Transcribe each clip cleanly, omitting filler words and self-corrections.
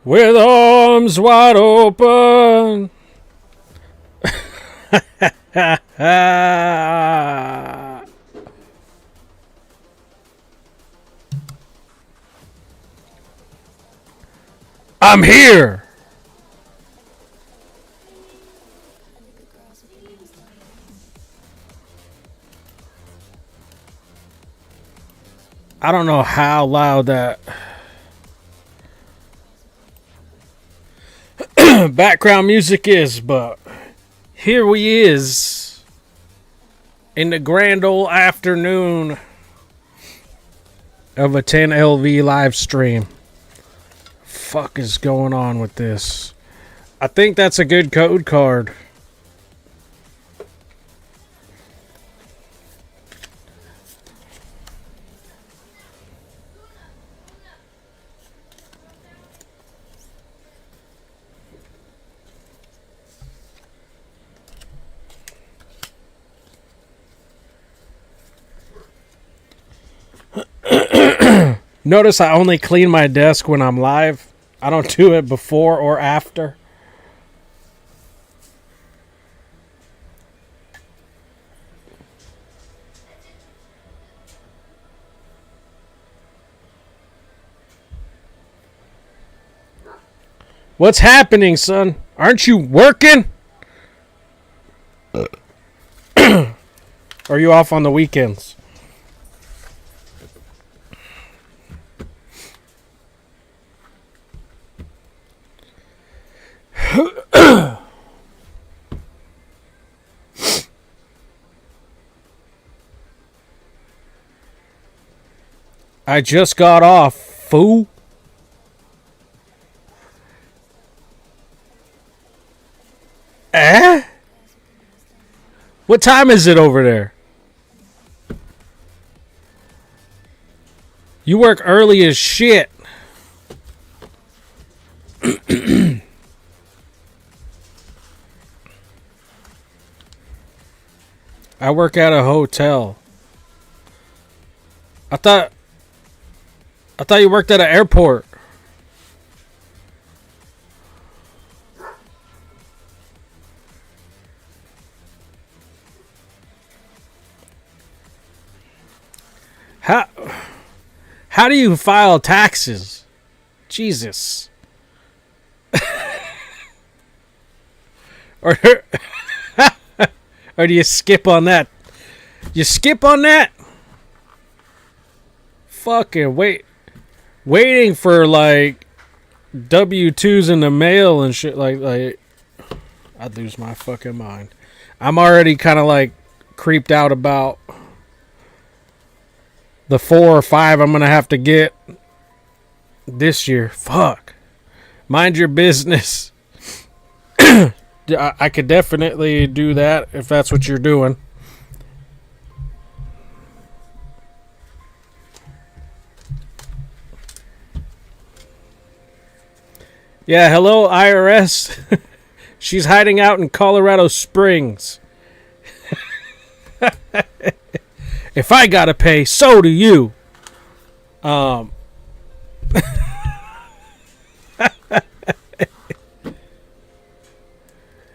with arms wide open. I'm here. I don't know how loud that background music is, but here we is in the grand old afternoon of a 10LV live stream. Fuck is going on with this? I think that's a good code card. Notice I only clean my desk when I'm live. I don't do it before or after. What's happening, son? Aren't you working? Or are you off on the weekends? I just got off, fool. Eh? What time is it over there? You work early as shit. I work at a hotel. I thought you worked at an airport. How do you file taxes? Jesus. or or do you skip on that? You skip on that? Fucking waiting for like W-2s in the mail and shit like I'd lose my fucking mind. I'm already kind of like creeped out about the 4 or 5 I'm gonna have to get this year. Fuck. Mind your business. I could definitely do that if that's what you're doing. Yeah, hello, IRS. She's hiding out in Colorado Springs. If I gotta pay, so do you.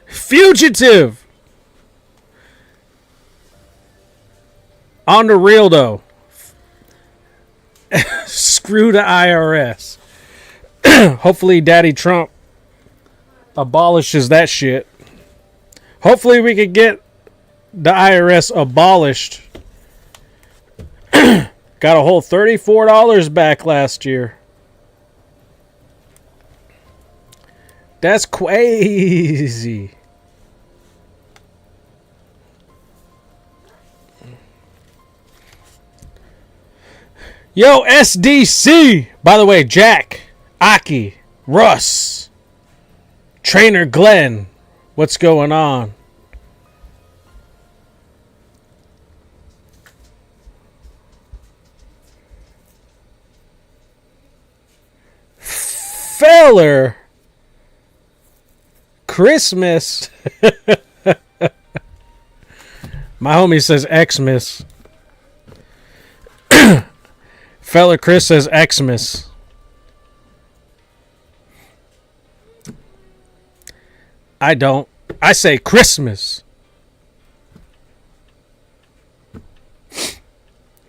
Fugitive. On the real, though. Screw the IRS. Hopefully Daddy Trump abolishes that shit. Hopefully we could get the IRS abolished. Got a whole $34 back last year. That's crazy. Yo, SDC. By the way, Jack, Aki, Russ, Trainer Glenn, what's going on? Feller Christmas. My homie says Xmas. Fella Chris says Xmas. I don't. I say Christmas.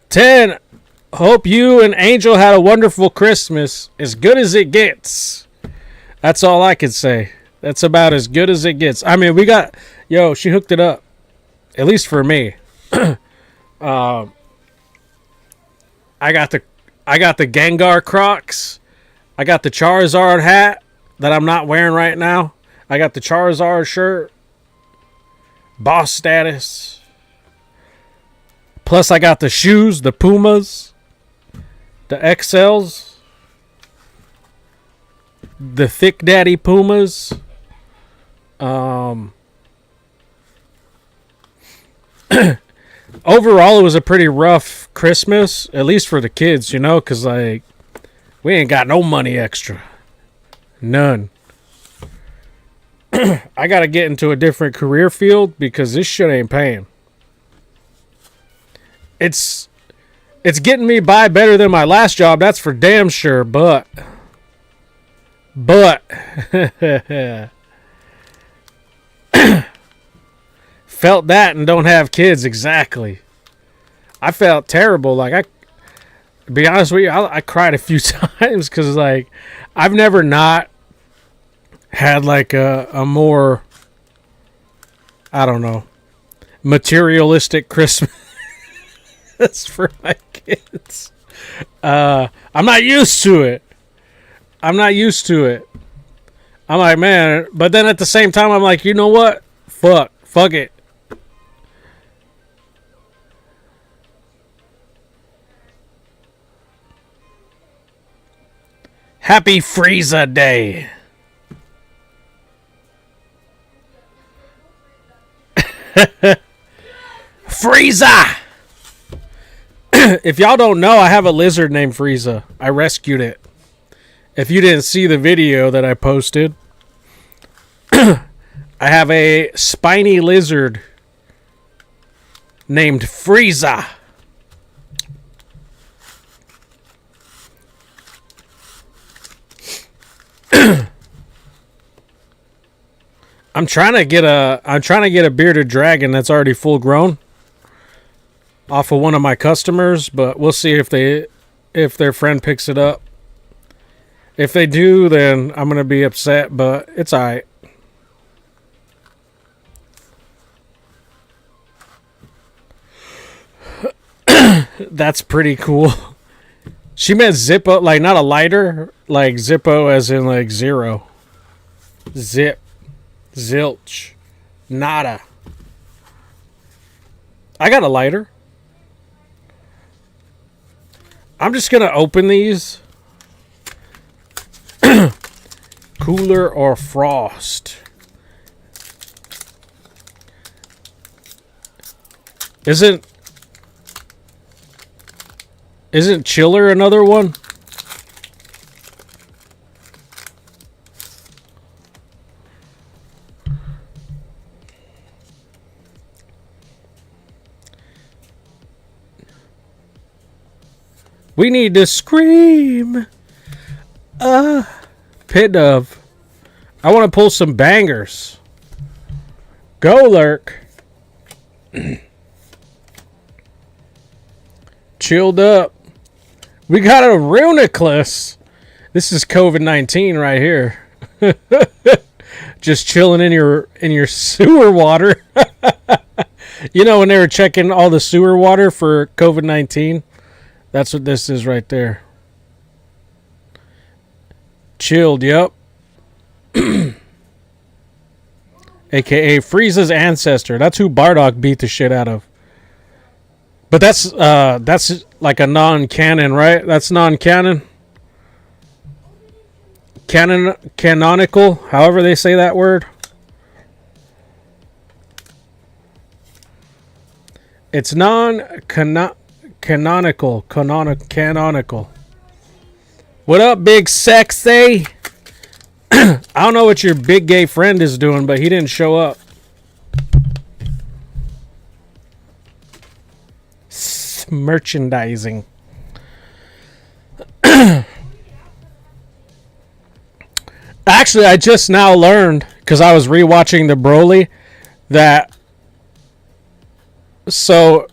10. Hope you and Angel had a wonderful Christmas. As good as it gets. That's all I can say. That's about as good as it gets. I mean, we got... Yo, she hooked it up. At least for me. I got the Gengar Crocs. I got the Charizard hat that I'm not wearing right now. I got the Charizard shirt. Boss status. Plus I got the shoes, the Pumas. The XLs. The Thick Daddy Pumas. Overall, it was a pretty rough Christmas, at least for the kids, you know, because, like, we ain't got no money extra. None. I got to get into a different career field because this shit ain't paying. It's getting me by better than my last job, that's for damn sure, but felt that and don't have kids, exactly. I felt terrible. Like, to be honest with you, I cried a few times because, like, I've never not had, like, a more, I don't know, materialistic Christmas for my kids. I'm not used to it. I'm like, man, but then at the same time, I'm like, you know what? Fuck it. Happy Frieza Day. Frieza! If y'all don't know, I have a lizard named Frieza. I rescued it. If you didn't see the video that I posted, I have a spiny lizard named Frieza. I'm trying to get a bearded dragon that's already full grown off of one of my customers, but we'll see if their friend picks it up. If they do, then I'm gonna be upset, but it's alright. That's pretty cool. She meant Zippo, like not a lighter, like Zippo as in like zero. Zip. Zilch. Nada. I got a lighter. I'm just going to open these. Cooler or frost? Isn't chiller another one? We need to scream. Pit Dove. I want to pull some bangers. Go Lurk. Chilled up. We got a Runiclus. This is COVID-19 right here. Just chilling in your sewer water. You know when they were checking all the sewer water for COVID-19? That's what this is right there. Chilled, yep. AKA Frieza's ancestor. That's who Bardock beat the shit out of. But that's like a non-canon, right? That's non-canon. Canonical, however they say that word. It's canonical. What up, big sexy? I don't know what your big gay friend is doing, but he didn't show up. Merchandising. Actually, I just now learned, because I was rewatching the Broly. That so,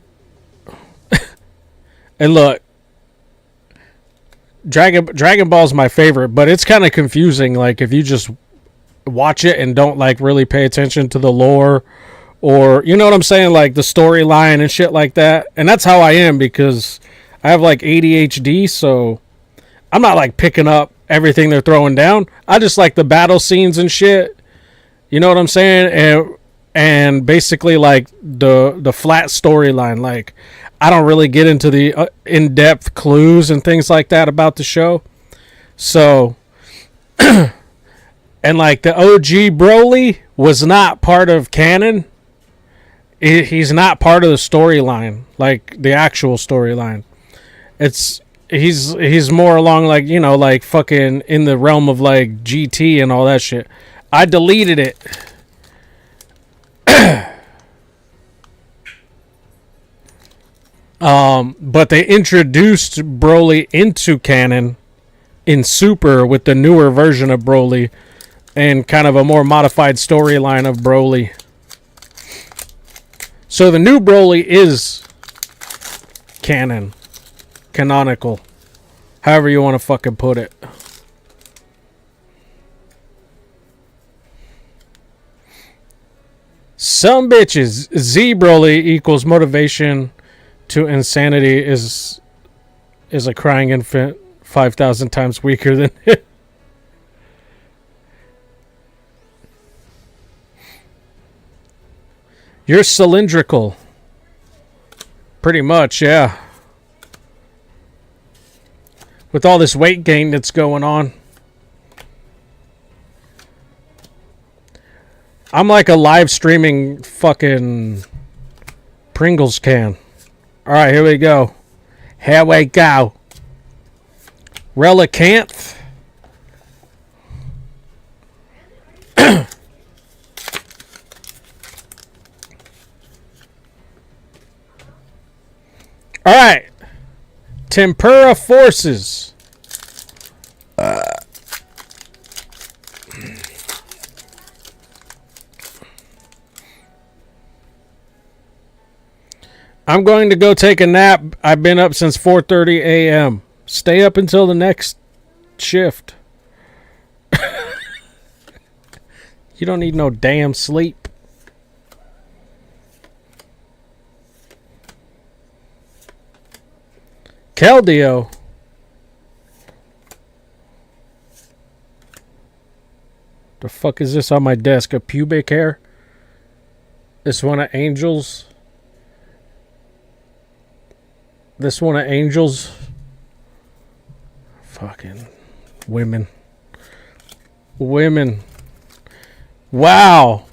and look, Dragon Ball's my favorite, but it's kind of confusing. Like if you just watch it and don't like really pay attention to the lore, or you know what I'm saying, like the storyline and shit like that. And that's how I am because I have like ADHD, so I'm not like picking up everything they're throwing down. I just like the battle scenes and shit. You know what I'm saying? And basically like the flat storyline. Like I don't really get into the in-depth clues and things like that about the show. So and like the OG Broly was not part of canon. He's not part of the storyline, like the actual storyline. He's more along like, you know, like fucking in the realm of like GT and all that shit. I deleted it. But they introduced Broly into canon in Super with the newer version of Broly and kind of a more modified storyline of Broly. So the new Broly is canon. Canonical. However you want to fucking put it. Some bitches. Z Broly equals motivation to insanity is a crying infant 5,000 times weaker than it. You're cylindrical. Pretty much, yeah. With all this weight gain that's going on. I'm like a live streaming fucking Pringles can. Alright, here we go. Here we go. Relicanth. Alright. Tempura Forces. I'm going to go take a nap. I've been up since 4:30 a.m. Stay up until the next shift. You don't need no damn sleep. Keldeo. The fuck is this on my desk? A pubic hair? This one of Angels? This one of Angels? Fucking women. Women. Wow.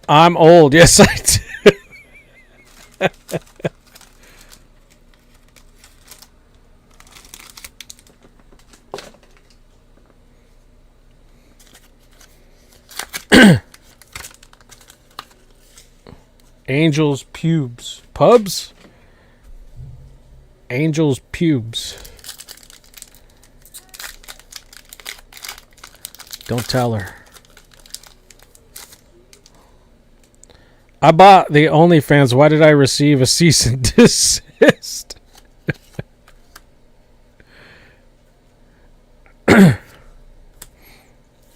I'm old. Yes, I do. Angels pubes. Pubs? Angels pubes. Don't tell her. I bought the OnlyFans. Why did I receive a cease and desist?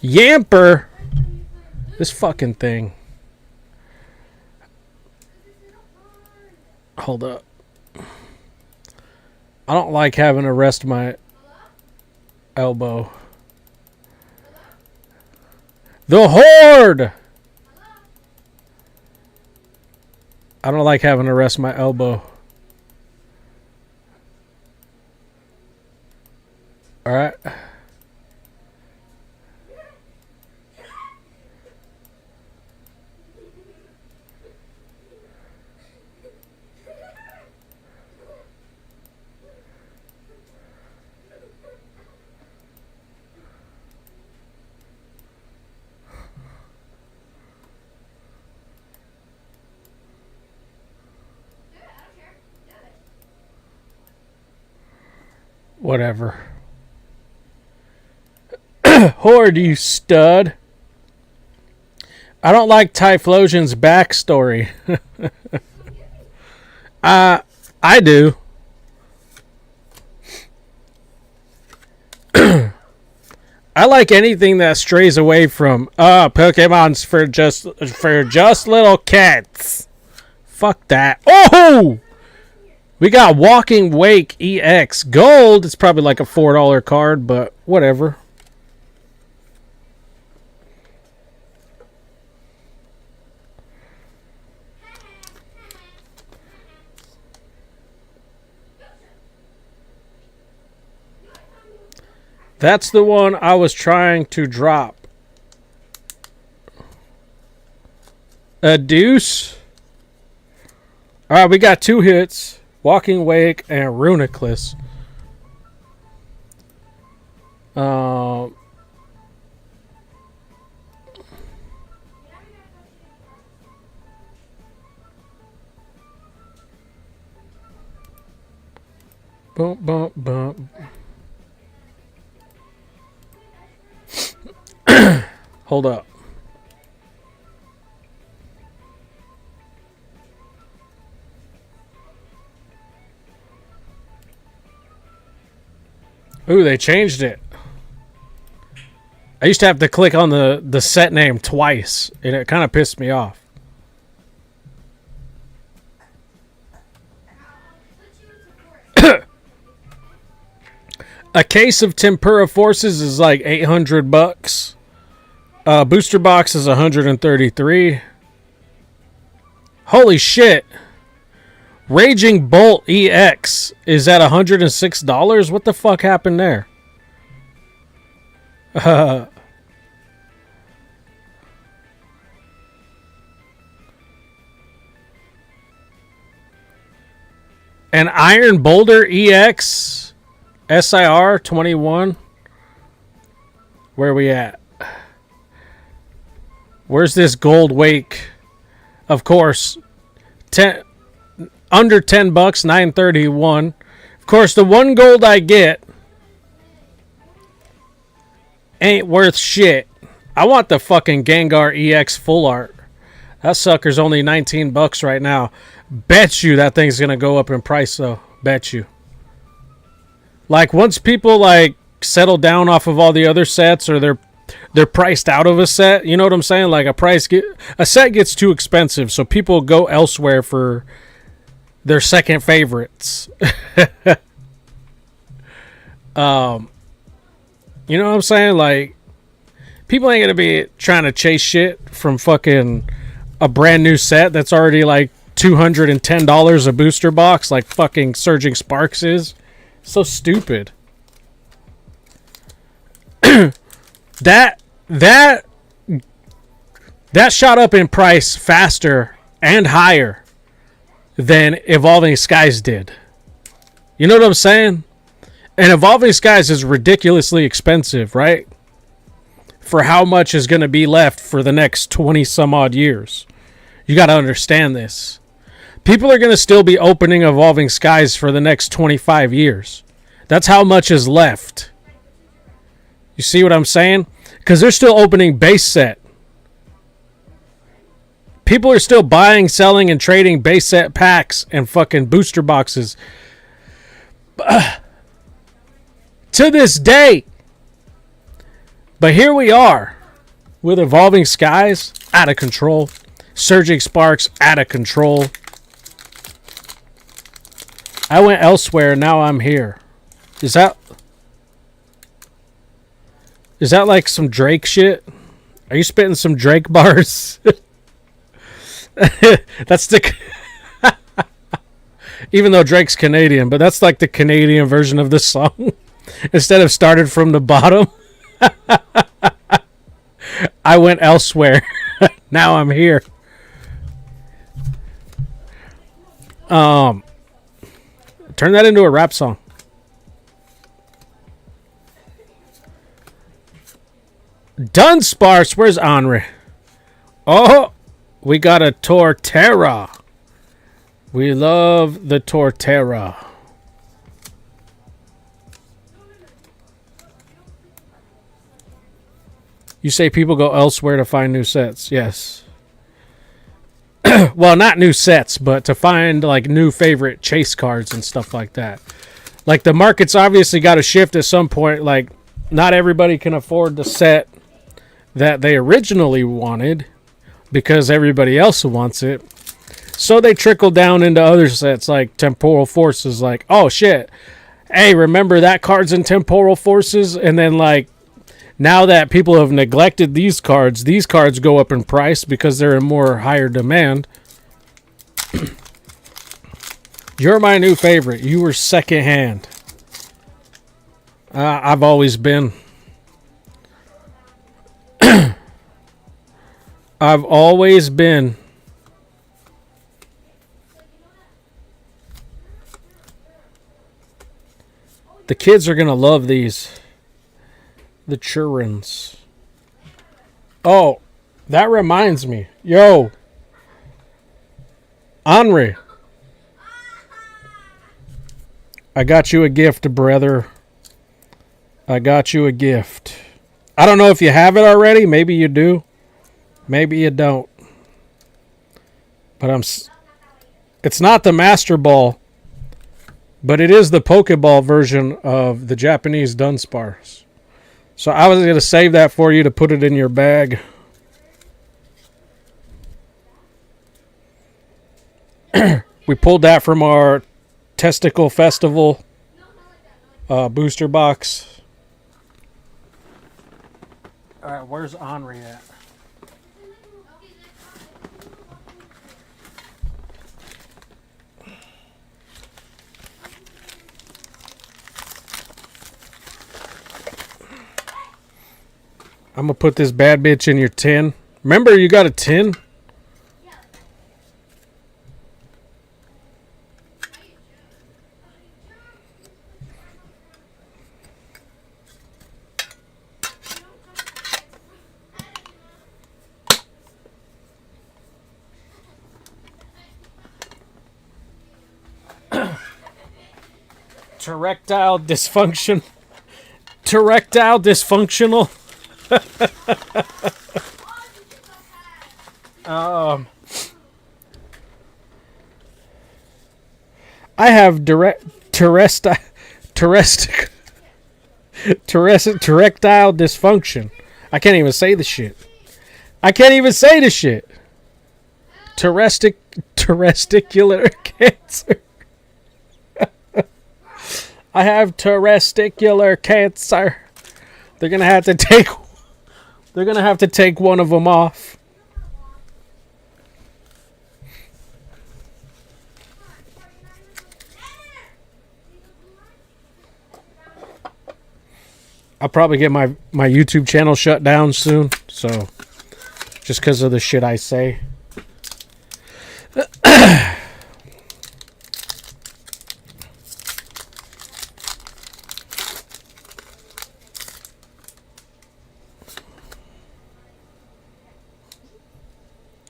Yamper. This fucking thing. Hold up. I don't like having to rest my elbow. The Horde! I don't like having to rest my elbow. Alright. Whatever. Horde, you stud. I don't like Typhlosion's backstory. I do. I like anything that strays away from Pokemon's for just little kids. Fuck that. Oh! We got Walking Wake EX Gold. It's probably like a $4 card, but whatever. That's the one I was trying to drop. A deuce. Alright, we got 2 hits. Walking Wake and Runiclus. Bump, bump, bump. Hold up. Ooh, they changed it. I used to have to click on the set name twice, and it kind of pissed me off. A case of Tempura Forces is like $800. Booster box is $133. Holy shit. Raging Bolt EX is at $106. What the fuck happened there? An Iron Boulder EX SIR 21. Where are we at? Where's this Gold Wake? Of course, under $10, $9.31. Of course, the 1 gold I get ain't worth shit. I want the fucking Gengar EX full art. That sucker's only $19 right now. Bet you that thing's gonna go up in price though. Bet you. Like once people like settle down off of all the other sets, or they're priced out of a set, you know what I'm saying? Like a set gets too expensive, so people go elsewhere for their second favorites. You know what I'm saying? Like people ain't gonna be trying to chase shit from fucking a brand new set that's already like $210 a booster box, like fucking Surging Sparks is. So stupid. That shot up in price faster and higher than Evolving Skies did. You know what I'm saying? And Evolving Skies is ridiculously expensive, right? For how much is going to be left for the next 20 some odd years. You got to understand this. People are going to still be opening Evolving Skies for the next 25 years. That's how much is left. You see what I'm saying? Because they're still opening base set. People are still buying, selling, and trading base set packs and fucking booster boxes. To this day. But here we are. With Evolving Skies out of control. Surging Sparks out of control. I went elsewhere, now I'm here. Is that like some Drake shit? Are you spitting some Drake bars? That's the... Even though Drake's Canadian, but that's like the Canadian version of this song. Instead of started from the bottom. I went elsewhere. Now I'm here. Turn that into a rap song. Dunsparce, where's Henri? Oh, we got a Torterra. We love the Torterra. You say people go elsewhere to find new sets. Yes. Well, not new sets, but to find like new favorite chase cards and stuff like that. Like the market's obviously got to shift at some point. Like not everybody can afford the set that they originally wanted because everybody else wants it. So they trickle down into other sets like Temporal Forces. Like, oh shit, hey, remember that card's in Temporal Forces? And then like now that people have neglected these cards go up in price because they're in more higher demand. You're my new favorite. You were second hand. I've always been. I've always been. The kids are going to love these. The children's. Oh, that reminds me. Yo. Henri. I got you a gift, brother. I got you a gift. I don't know if you have it already. Maybe you do. Maybe you don't. But it's not the Master Ball, but it is the Pokeball version of the Japanese Dunsparce. So I was going to save that for you to put it in your bag. We pulled that from our Testicle Festival booster box. All right, where's Henri at? I'm going to put this bad bitch in your tin. Remember, you got a tin? Erectile dysfunction. Erectile dysfunctional. I have erectile dysfunction. I can't even say the shit. Testicular cancer. I have testicular cancer. They're gonna have to take one of them off. I'll probably get my YouTube channel shut down soon. So, just because of the shit I say.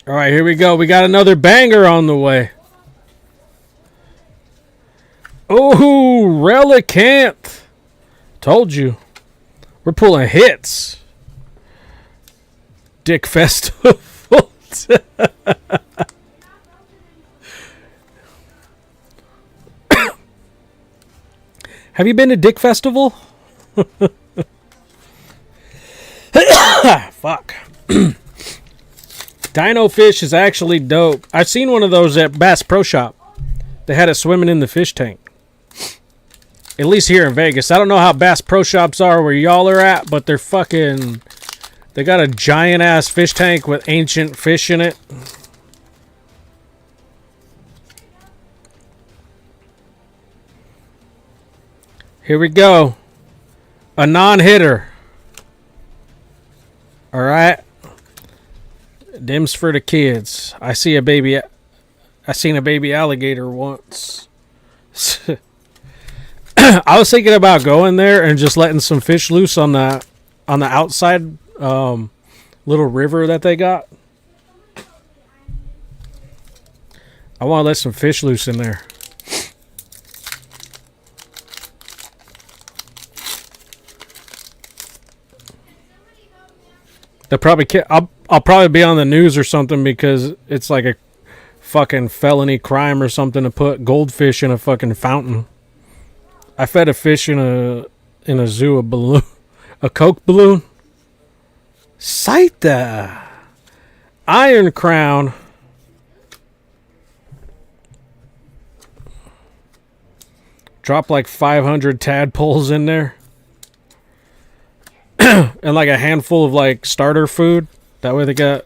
All right, here we go. We got another banger on the way. Oh, Relicanth. Told you. We're pulling hits. Dick Festival. Have you been to Dick Festival? Fuck. Dino Fish is actually dope. I've seen one of those at Bass Pro Shop. They had it swimming in the fish tank. At least here in Vegas. I don't know how Bass Pro Shops are where y'all are at, but they're fucking... They got a giant-ass fish tank with ancient fish in it. Here we go. A non-hitter. Alright. Dim's for the kids. I seen a baby alligator once. I was thinking about going there and just letting some fish loose on the outside little river that they got. I want to let some fish loose in there. They'll probably I'll probably be on the news or something because it's like a fucking felony crime or something to put goldfish in a fucking fountain. I fed a fish in a zoo a balloon, a Coke balloon. Saita. Iron Crown. Drop like 500 tadpoles in there. And like a handful of like starter food. That way they got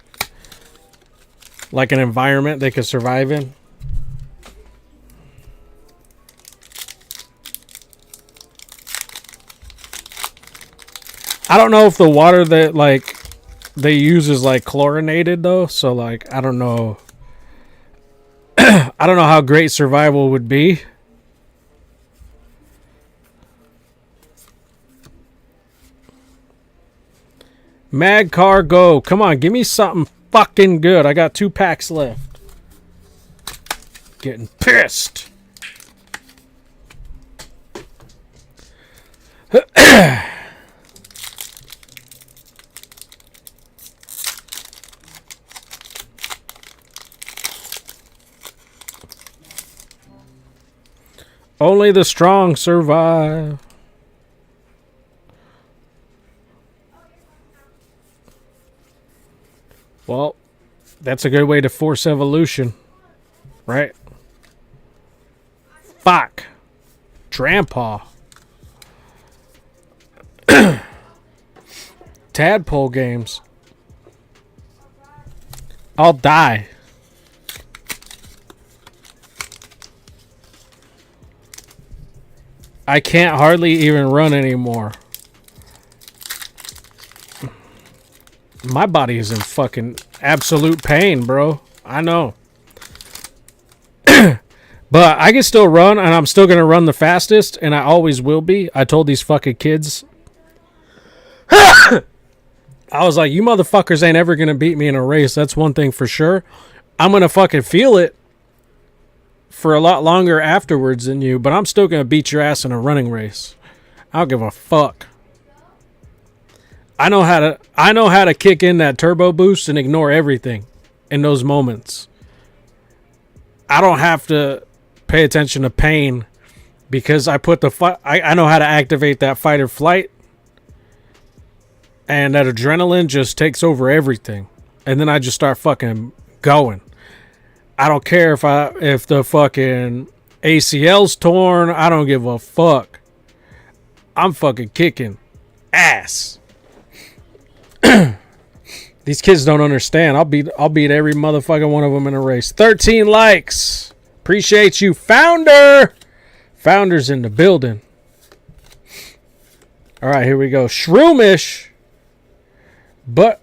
like an environment they could survive in. I don't know if the water that like they use is like chlorinated though, so like I don't know. I don't know how great survival would be. Mag Car Go. Come on, give me something fucking good. I got 2 packs left. Getting pissed. Only the strong survive. Well, that's a good way to force evolution, right? Fuck. Trampaw. Tadpole games. I'll die. I can't hardly even run anymore. My body is in fucking absolute pain, bro. I know. But I can still run, and I'm still going to run the fastest, and I always will be. I told these fucking kids. I was like, you motherfuckers ain't ever going to beat me in a race. That's one thing for sure. I'm going to fucking feel it for a lot longer afterwards than you, but I'm still going to beat your ass in a running race. I don't give a fuck. I know how to kick in that turbo boost and ignore everything in those moments. I don't have to pay attention to pain because I put I know how to activate that fight or flight, and that adrenaline just takes over everything, and then I just start fucking going. I don't care if the fucking ACL's torn. I don't give a fuck. I'm fucking kicking ass. These kids don't understand. I'll beat every motherfucking one of them in a race. 13 likes. Appreciate you, Founder. Founder's in the building. All right, here we go. Shroomish. But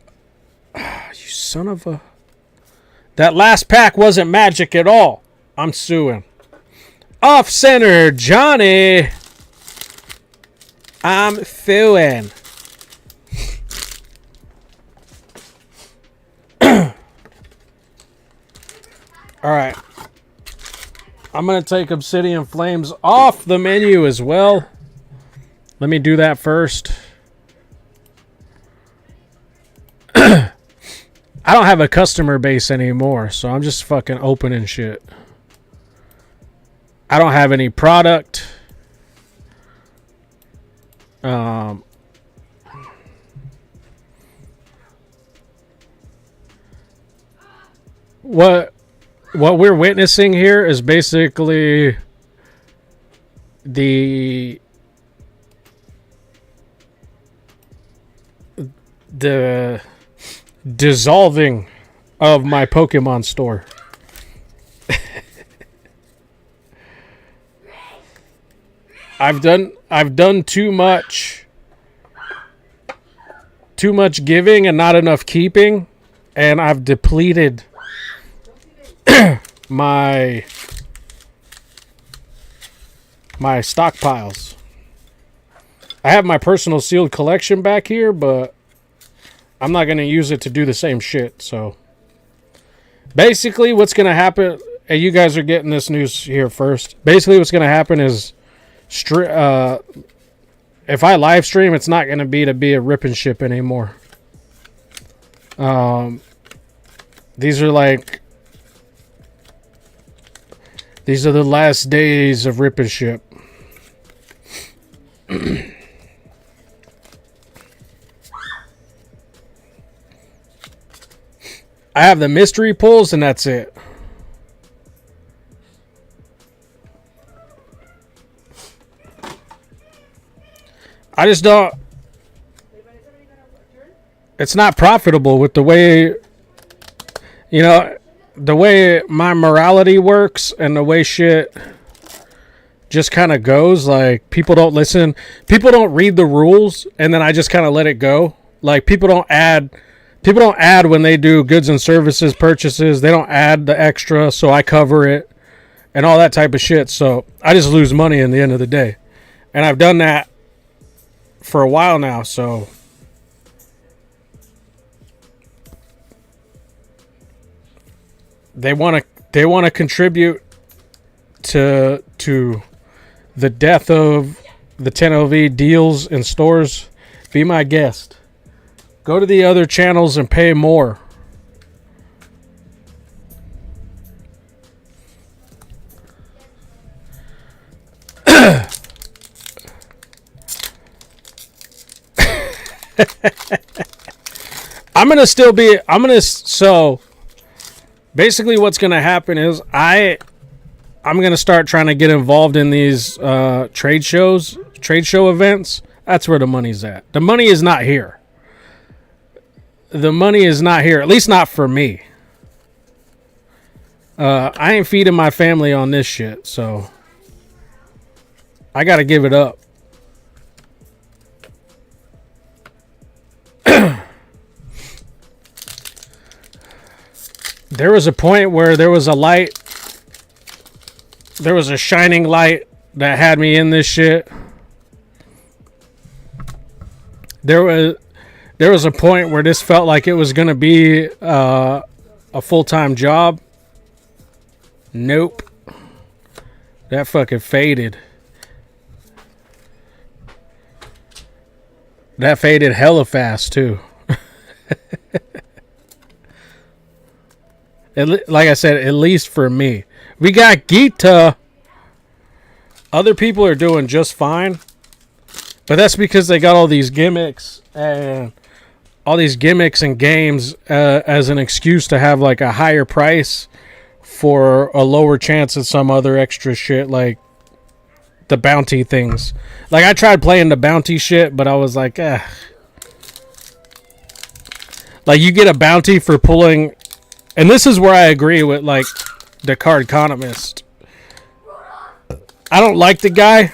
you son of a... That last pack wasn't magic at all. I'm suing. Off center, Johnny. I'm suing. All right. I'm going to take Obsidian Flames off the menu as well. Let me do that first. I don't have a customer base anymore, so I'm just fucking opening shit. I don't have any product. What we're witnessing here is basically the dissolving of my Pokemon store. I've done too much giving and not enough keeping, and I've depleted my stockpiles. I have my personal sealed collection back here, but I'm not going to use it to do the same shit. So basically what's going to happen, and you guys are getting this news here first. Basically what's going to happen is if I live stream, it's not going to be a rip and ship anymore. These are like, these are the last days of Rip and Ship. I have the mystery pulls and that's it. I just don't. It's not profitable with the way, you know, the way my morality works and the way shit just kind of goes. Like, people don't listen. People don't read the rules, and then I just kind of let it go. Like, people don't add when they do goods and services purchases. They don't add the extra, so I cover it and all that type of shit. So I just lose money in the end of the day. And I've done that for a while now, so they want to contribute to the death of the 10LV deals in stores. Be my guest. Go to the other channels and pay more. So basically what's going to happen is I'm going to start trying to get involved in these trade show events. That's where the money's at. The money is not here. The money is not here, at least not for me. I ain't feeding my family on this shit, so I got to give it up. There was a point where there was a light. There was a shining light that had me in this shit. There was a point where this felt like it was going to be a full-time job. Nope. That fucking faded. That faded hella fast, too. Like I said, at least for me. We got Gita. Other people are doing just fine. But that's because they got all these gimmicks and games as an excuse to have like a higher price for a lower chance at some other extra shit, like the bounty things. Like, I tried playing the bounty shit, but I was like, eh. Like, you get a bounty for pulling, and this is where I agree with like the Card Economist. I don't like the guy,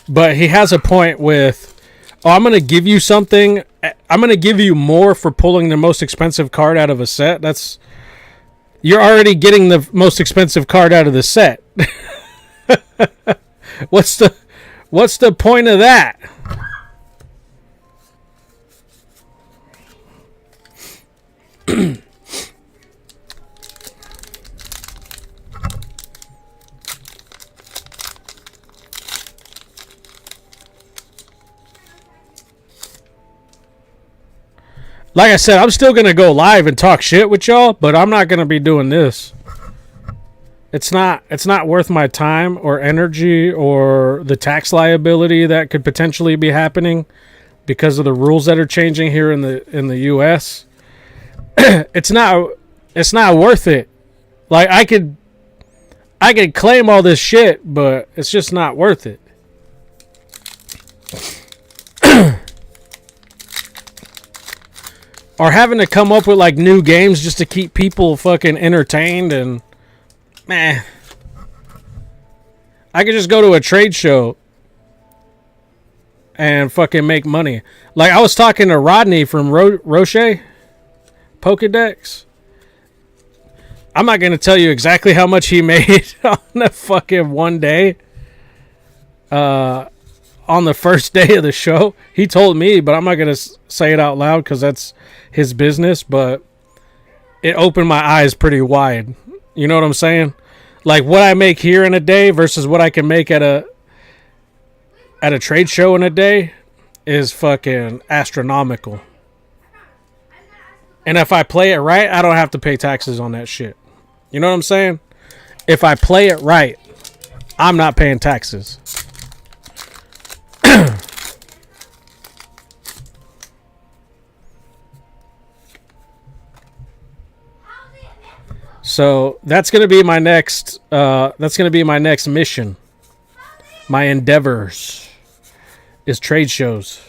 but he has a point with, oh, I'm going to give you something. I'm going to give you more for pulling the most expensive card out of a set. You're already getting the most expensive card out of the set. What's the point of that? Like I said, I'm still going to go live and talk shit with y'all, but I'm not going to be doing this. It's not worth my time or energy or the tax liability that could potentially be happening because of the rules that are changing here in the US. It's not worth it. Like, I could claim all this shit, but it's just not worth it. Or having to come up with like new games just to keep people fucking entertained, and I could just go to a trade show and fucking make money. Like, I was talking to Rodney from Roche Pokedex. I'm not going to tell you exactly how much he made on the fucking one day. On the first day of the show. He told me, but I'm not going to say it out loud because that's his business, but it opened my eyes pretty wide. You know what I'm saying? Like, what I make here in a day versus what I can make at a trade show in a day is fucking astronomical. And if I play it right, I don't have to pay taxes on that shit. You know what I'm saying? If I play it right, I'm not paying taxes. So that's gonna be my next. That's gonna be my next mission. My endeavors is trade shows.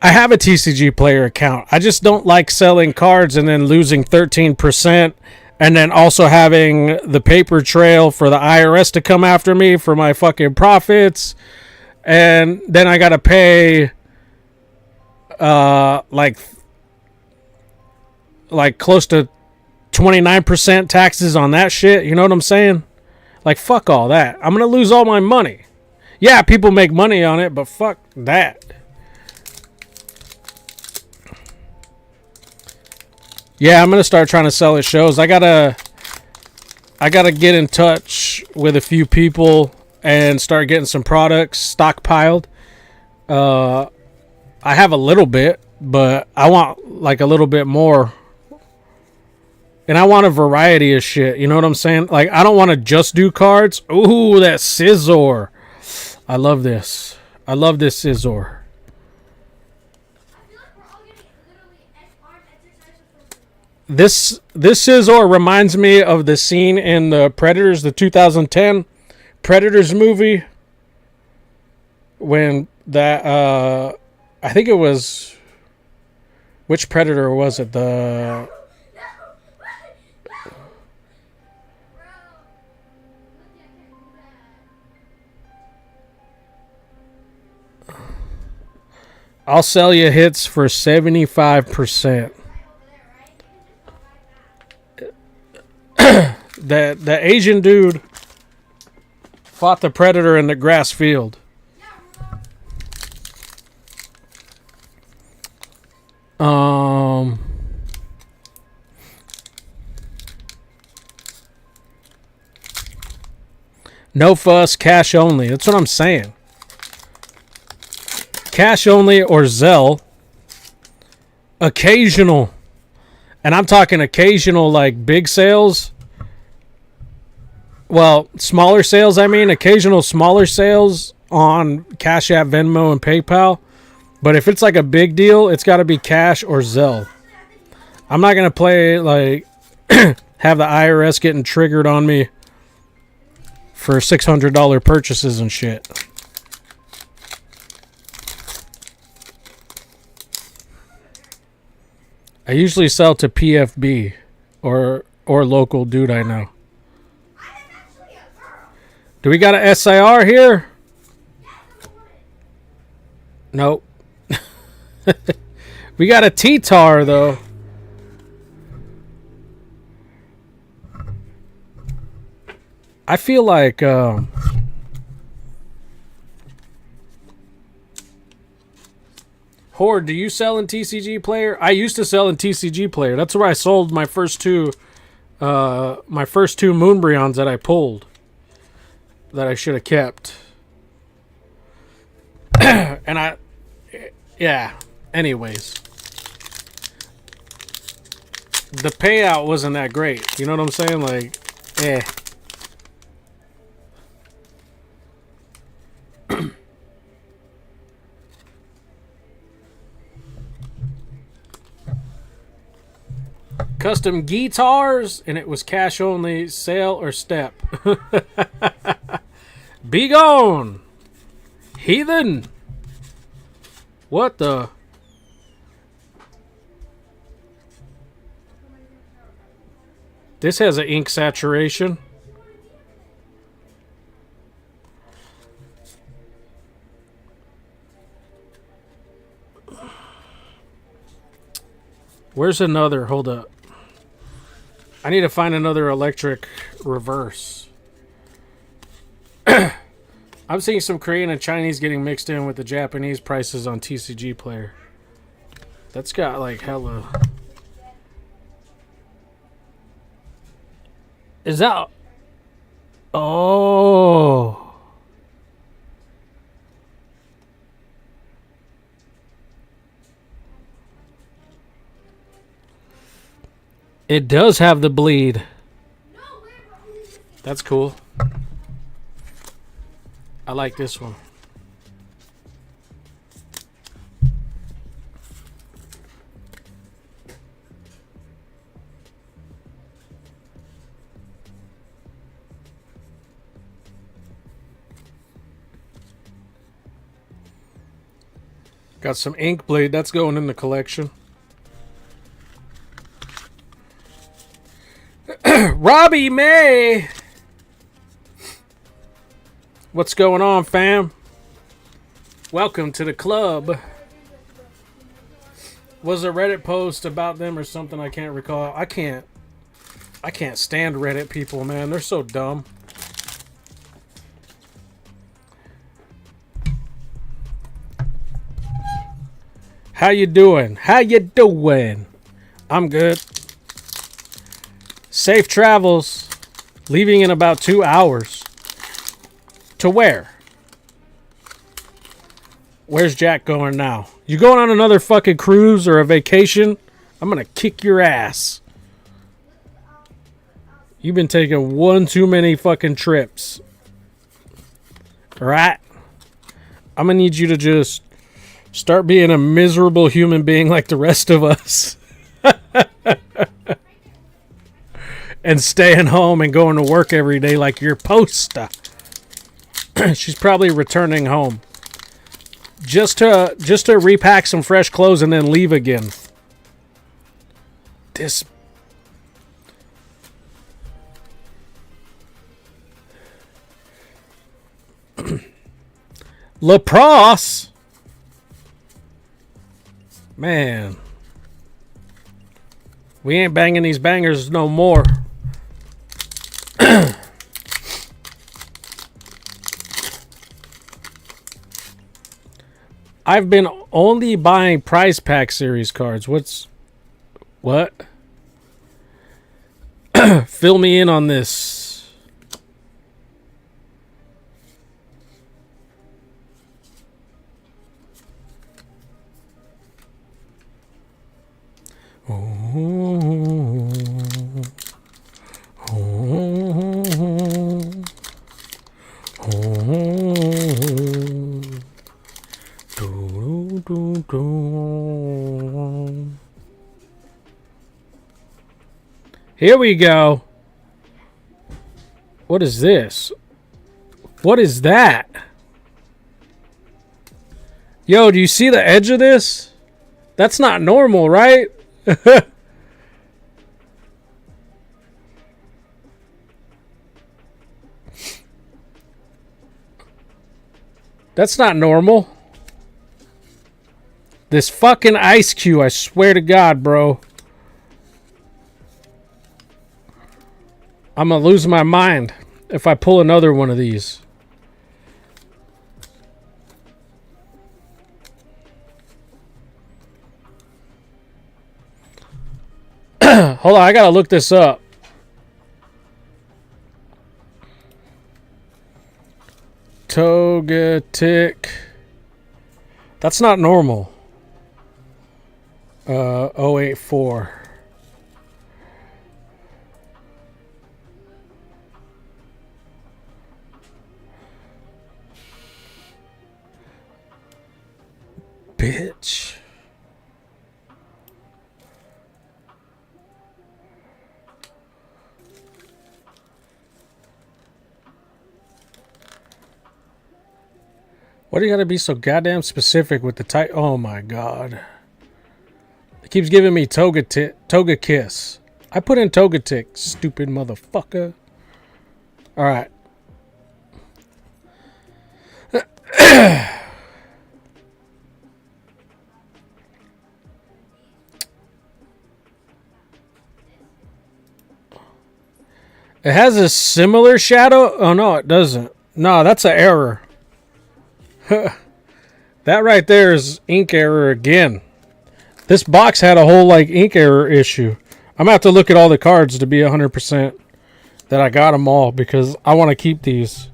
I have a TCG Player account. I just don't like selling cards and then losing 13%, and then also having the paper trail for the IRS to come after me for my fucking profits. And then I got to pay like close to 29% taxes on that shit. You know what I'm saying? Like, fuck all that. I'm going to lose all my money. Yeah, people make money on it, but fuck that. Yeah, I'm gonna start trying to sell at shows. I gotta get in touch with a few people and start getting some products stockpiled. I have a little bit, but I want like a little bit more. And I want a variety of shit. You know what I'm saying? Like, I don't want to just do cards. Ooh, that Scizor. I love this. I love this Scizor. This Scizor reminds me of the scene in the Predators, the 2010 Predators movie, when that I think it was, which Predator was it? I'll sell you hits for 75%. The Asian dude fought the Predator in the grass field. No fuss, cash only. That's what I'm saying. Cash only or Zelle. Occasional. And I'm talking occasional, like big sales. Well, smaller sales, I mean. Occasional smaller sales on Cashapp, Venmo, and PayPal. But if it's like a big deal, it's got to be cash or Zelle. I'm not going to play, like, have the IRS getting triggered on me for $600 purchases and shit. I usually sell to PFB or local dude I know. Do we got an SIR here? Nope. We got a T-Tar though. I feel like Horde, do you sell in TCG Player? I used to sell in TCG Player. That's where I sold my first two Moonbreons that I pulled. That I should have kept. And yeah. Anyways. The payout wasn't that great. You know what I'm saying? Like, eh. Custom guitars, and it was cash only, sale or step. Be gone, heathen. What the? This has an ink saturation. Where's another? Hold up. I need to find another electric reverse. I'm seeing some Korean and Chinese getting mixed in with the Japanese prices on TCG Player. That's got like hella... Is that... Oh. It does have the bleed. That's cool. I like this one. Got some ink blade. That's going in the collection. Robbie May! What's going on, fam? Welcome to the club. Was a Reddit post about them or something? I can't recall. I can't stand Reddit people, man. They're so dumb. How you doing? How you doing? I'm good. Safe travels. Leaving in about 2 hours. To where? Where's Jack going now? You going on another fucking cruise or a vacation? I'm gonna kick your ass. You've been taking one too many fucking trips. Alright? I'm gonna need you to just start being a miserable human being like the rest of us. And staying home and going to work every day like you're supposed to. She's probably returning home. Just to repack some fresh clothes and then leave again. This... Lacrosse? Man. We ain't banging these bangers no more. I've been only buying prize pack series cards. What? Fill me in on this. Here we go. What is this? What is that? Yo, do you see the edge of this? That's not normal, right? That's not normal. This fucking ice cube, I swear to God, bro. I'm gonna lose my mind if I pull another one of these. Hold on, I gotta look this up. Togetic. That's not normal. 084. Bitch. Why do you gotta be so goddamn specific with the type? Oh my God. It keeps giving me Toga Kiss. I put in Togetic, stupid motherfucker. Alright. It has a similar shadow. Oh, no, it doesn't. No, that's an error. That right there is ink error again. This box had a whole, like, ink error issue. I'm going to have to look at all the cards to be 100%. that I got them all because I want to keep these.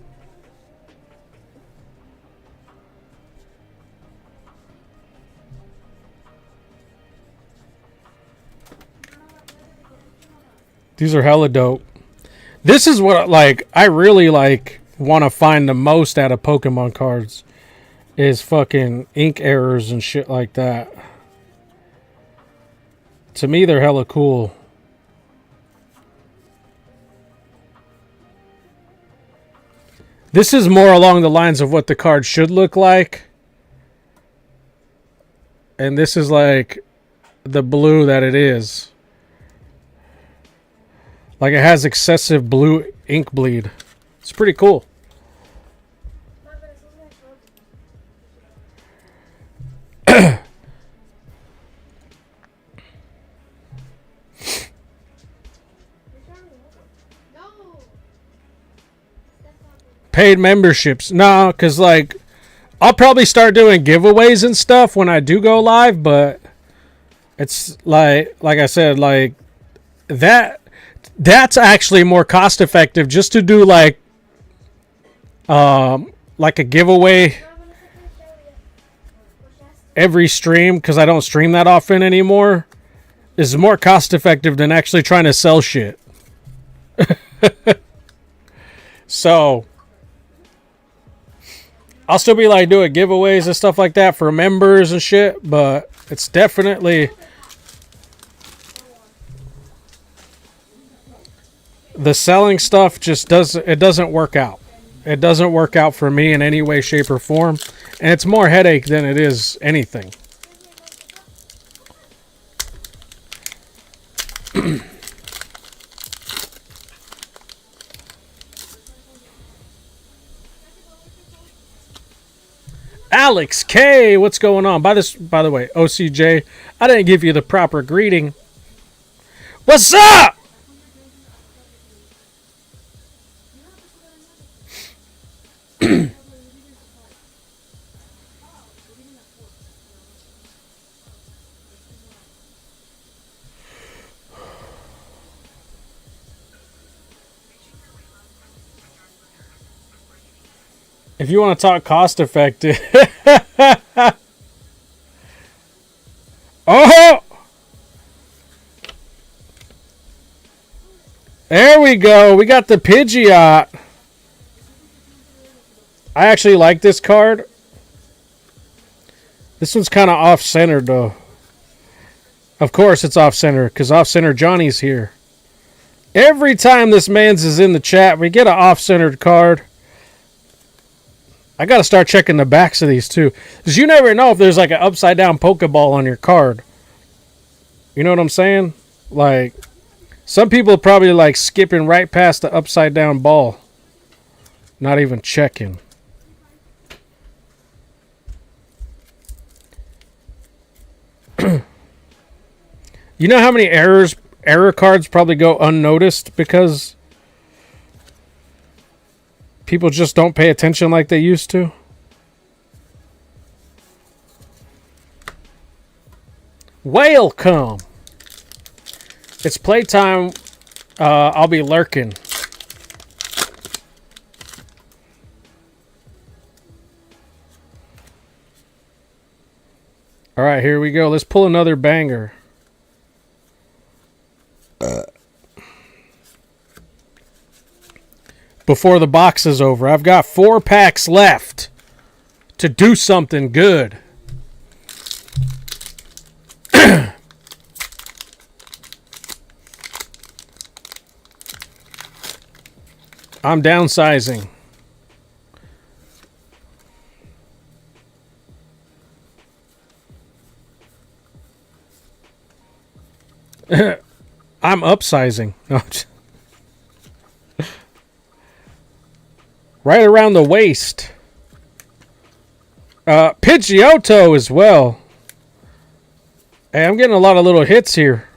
These are hella dope. This is what like I really like want to find the most out of Pokemon cards is fucking ink errors and shit like that. To me, they're hella cool. This is more along the lines of what the card should look like. And this is like the blue that it is. Like it has excessive blue ink bleed. It's pretty cool. Paid memberships. No, because like I'll probably start doing giveaways and stuff when I do go live, but it's like I said, like that's actually more cost effective just to do like a giveaway every stream, because I don't stream that often anymore, is more cost effective than actually trying to sell shit. So I'll still be like doing giveaways and stuff like that for members and shit, but it's definitely the selling stuff just doesn't work out. It doesn't work out for me in any way, shape, or form. And it's more headache than it is anything. Alex K, what's going on? By the way, OCJ, I didn't give you the proper greeting. What's up? If you want to talk cost effective. Oh! There we go. We got the Pidgeot. I actually like this card. This one's kind of off-centered, though. Of course it's off-center, because off-center Johnny's here. Every time this man's is in the chat, we get an off-centered card. I gotta start checking the backs of these too, because you never know if there's like an upside down Pokeball on your card. You know what I'm saying? Like, some people probably like skipping right past the upside down ball, not even checking. You know how many error cards probably go unnoticed because people just don't pay attention like they used to? Welcome. It's playtime. I'll be lurking. All right, here we go. Let's pull another banger. Before the box is over. I've got 4 packs left to do something good. I'm downsizing. I'm upsizing. Right around the waist. Pidgeotto as well. Hey, I'm getting a lot of little hits here.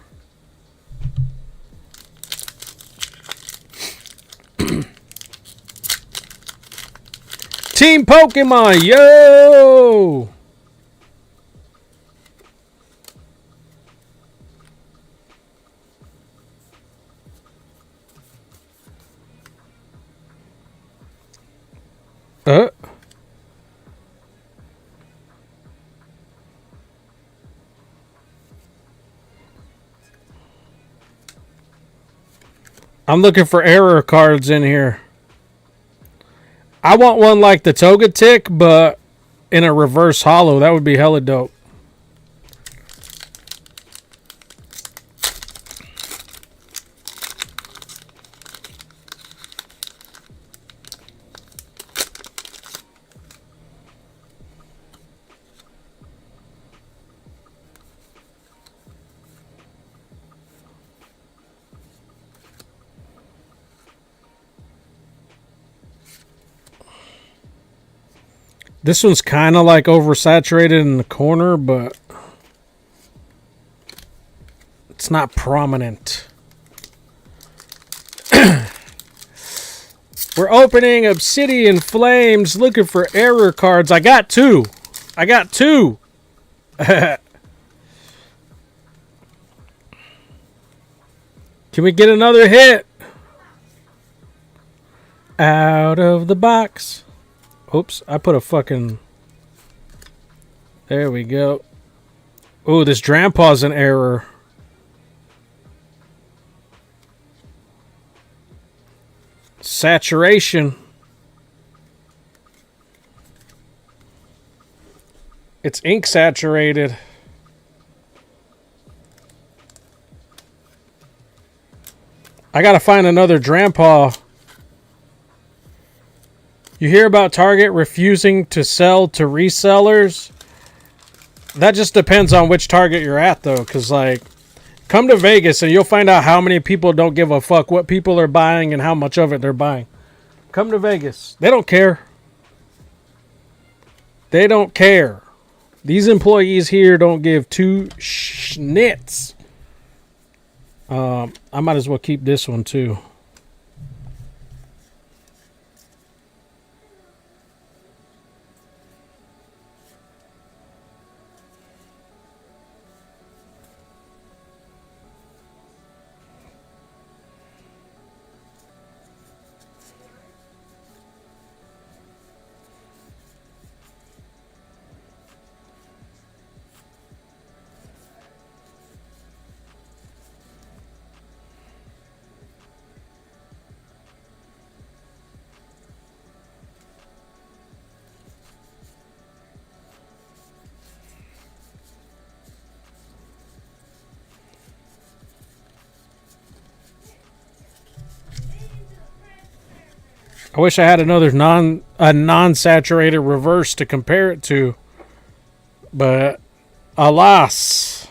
Team Pokemon, yo! I'm looking for error cards in here. I want one like the Togetic, but in a reverse hollow. That would be hella dope. This one's kind of like oversaturated in the corner, but it's not prominent. We're opening Obsidian Flames, looking for error cards. I got two. Can we get another hit? Out of the box. Oops, I put a fucking... There we go. Ooh, this Drampaw's an error. Saturation. It's ink saturated. I gotta find another Drampaw. You hear about Target refusing to sell to resellers? That just depends on which Target you're at, though. Because, like, come to Vegas and you'll find out how many people don't give a fuck what people are buying and how much of it they're buying. Come to Vegas. They don't care. They don't care. These employees here don't give two schnitz. I might as well keep this one, too. I wish I had another non-saturated reverse to compare it to, but alas.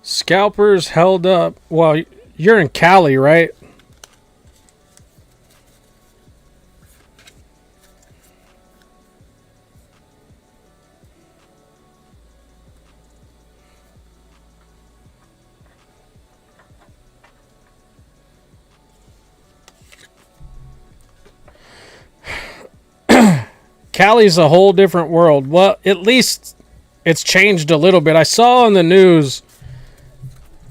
Scalpers held up. Well, you're in Cali, right? Cali's a whole different world. Well, at least it's changed a little bit. I saw on the news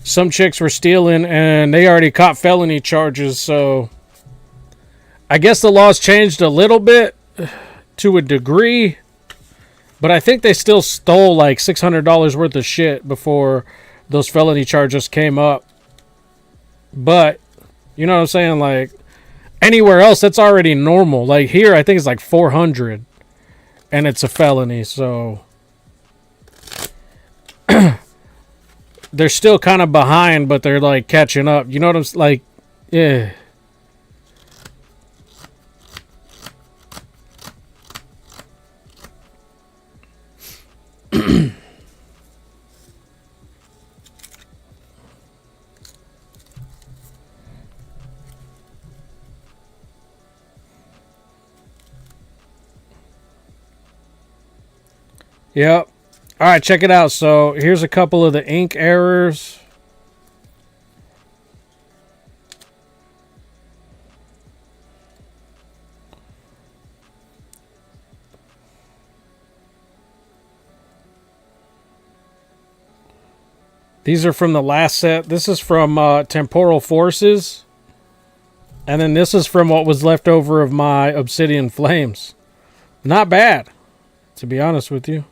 some chicks were stealing and they already caught felony charges, so I guess the law's changed a little bit to a degree, but I think they still stole like $600 worth of shit before those felony charges came up. But, you know what I'm saying? Like, anywhere else, that's already normal. Like, here, I think it's like 400 and it's a felony, so they're still kind of behind, but they're like catching up. You know what I'm like? Yeah. Yep. All right, check it out. So here's a couple of the ink errors. These are from the last set. This is from Temporal Forces. And then this is from what was left over of my Obsidian Flames. Not bad, to be honest with you.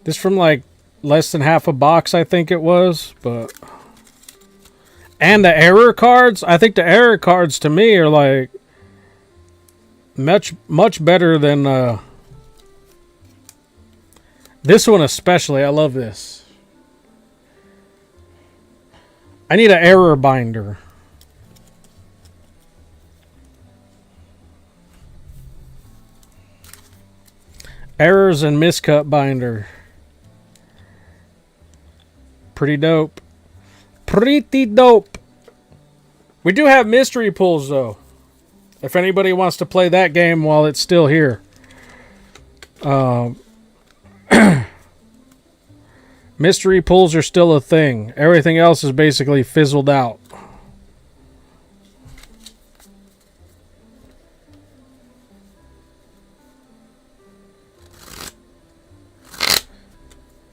This from like less than half a box, I think it was, but and the error cards, I think the error cards to me are like much better than this one especially. I love this. I need an error binder. Errors and miscut binder. Pretty dope. Pretty dope. We do have mystery pulls, though. If anybody wants to play that game while it's still here. Mystery pulls are still a thing. Everything else is basically fizzled out.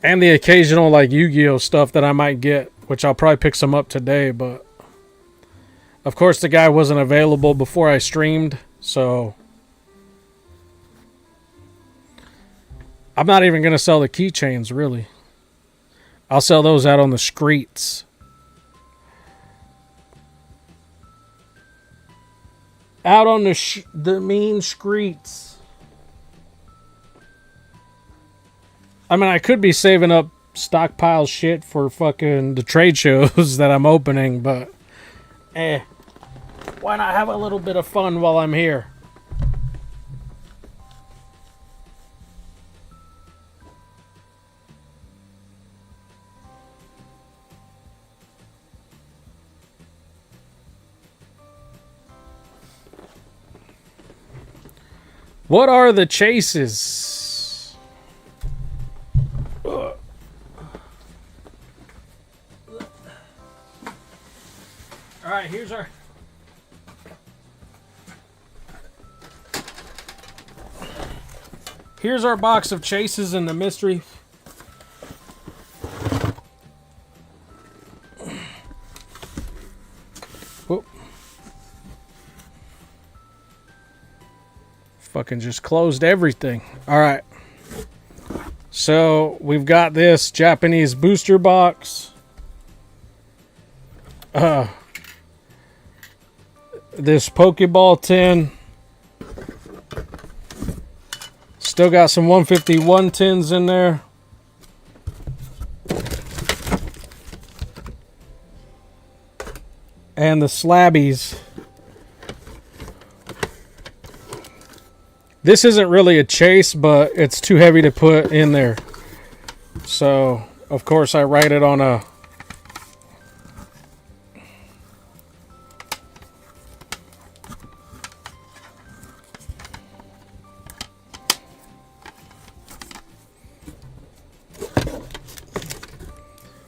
And the occasional like Yu-Gi-Oh stuff that I might get, which I'll probably pick some up today, but of course the guy wasn't available before I streamed, so I'm not even going to sell the keychains, really. I'll sell those out on the streets. Out on the mean streets. I mean, I could be saving up stockpile shit for fucking the trade shows that I'm opening, but why not have a little bit of fun while I'm here? What are the chases? All right, here's our box of chases and the mystery. Whoop. Fucking just closed everything. All right. So we've got this Japanese booster box. This Pokeball tin. Still got some 151 tins in there. And the slabbies. This isn't really a chase, but it's too heavy to put in there. So, of course, I write it on a...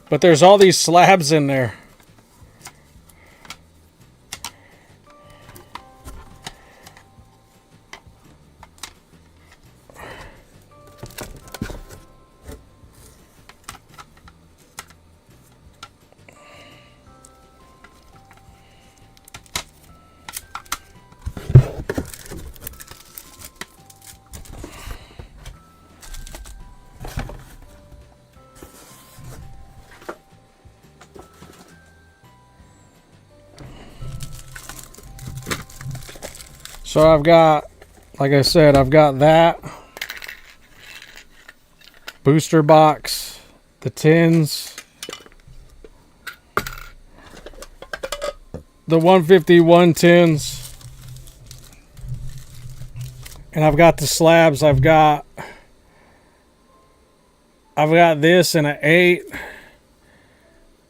But there's all these slabs in there. So I've got, like I said, I've got that booster box, the tins, the 151 tins, and I've got the slabs. I've got this in an 8.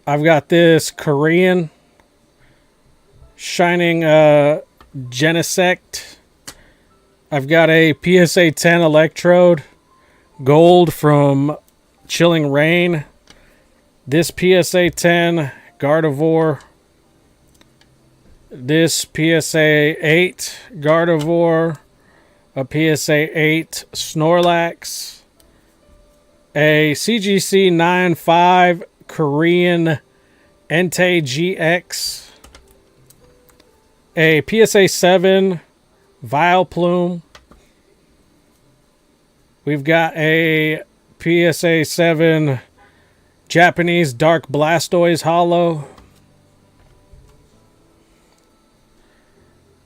I've got this Korean Shining Genesect I've got a PSA 10 Electrode Gold from Chilling Rain. This PSA 10 Gardevoir. This PSA 8 Gardevoir. A PSA 8 Snorlax. A CGC 9.5 Korean Entei GX. A PSA 7 Vileplume. We've got a PSA 7 Japanese Dark Blastoise Holo.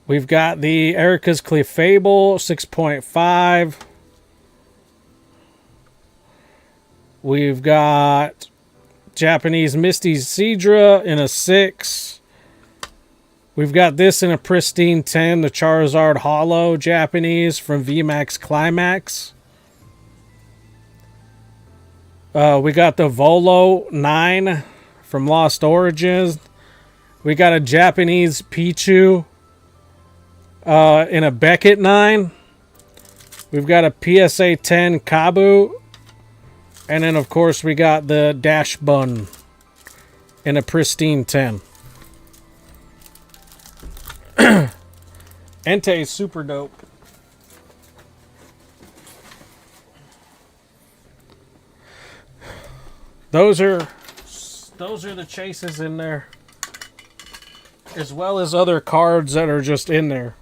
We've got the Erica's Clefable 6.5. We've got Japanese Misty Seadra in a 6. We've got this in a pristine 10, the Charizard Holo Japanese from VMAX Climax. We got the Volo 9 from Lost Origins. We got a Japanese Pichu in a Beckett 9. We've got a PSA 10 Kabu. And then, of course, we got the Dash Bun in a pristine 10. Entei is super dope. Those are the chases in there, as well as other cards that are just in there.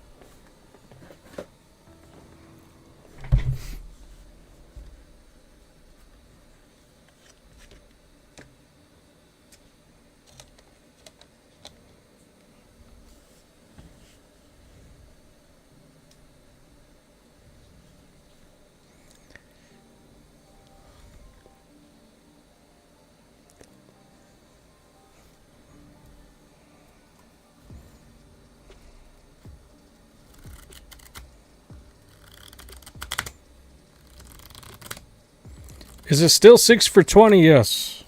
Is it still 6 for 20? Yes.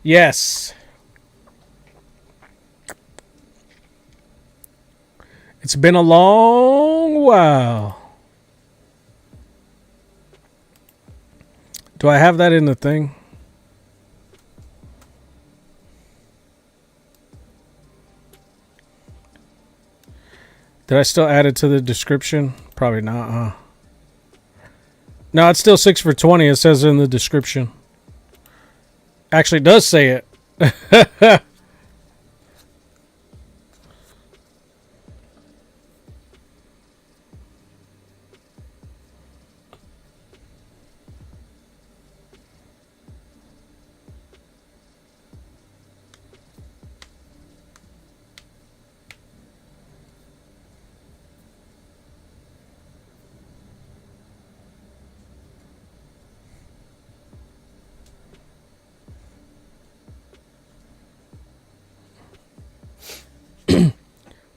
Yes. It's been a long while. Do I have that in the thing? Did I still add it to the description? Probably not, huh? No, it's still 6 for 20. It says in the description. Actually, it does say it.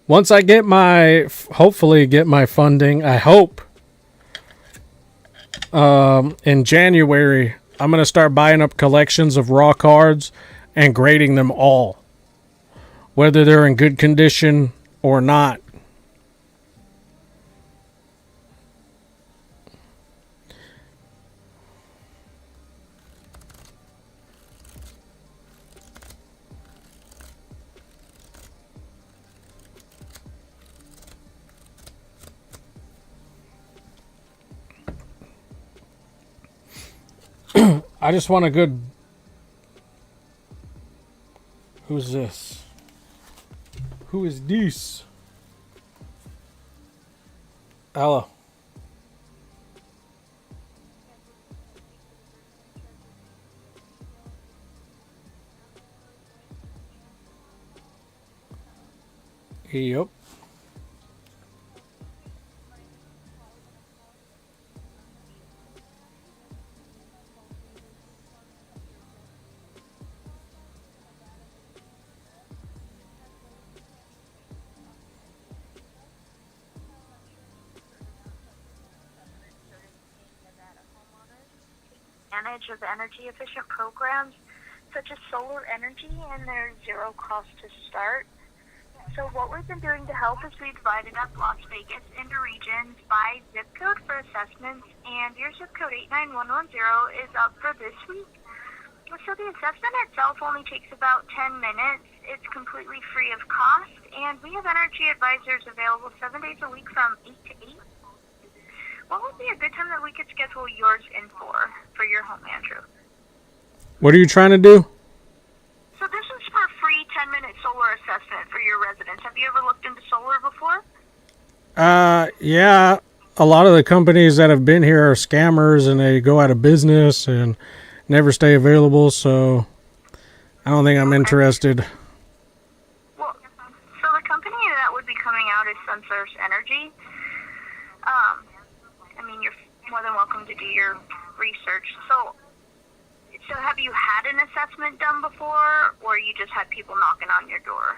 Once I get hopefully get my funding, I hope, in January, I'm going to start buying up collections of raw cards and grading them all, whether they're in good condition or not. I just want a good... Who's this? Who is this? Hello. Yep. Of energy efficient programs such as solar energy, and there's zero cost to start. So what we've been doing to help is we divided up Las Vegas into regions by zip code for assessments, and your zip code 89110 is up for this week. So the assessment itself only takes about 10 minutes. It's completely free of cost, and we have energy advisors available 7 days a week from 8 to 8. What would be a good time that we could schedule yours in for your home, Andrew? What are you trying to do? So this is for a free 10-minute solar assessment for your residents. Have you ever looked into solar before? Yeah. A lot of the companies that have been here are scammers, and they go out of business and never stay available, so I don't think I'm interested. Well, so the company that would be coming out is Sunsource Energy. I mean, you're more than welcome to do your research. So have you had an assessment done before, or you just had people knocking on your door?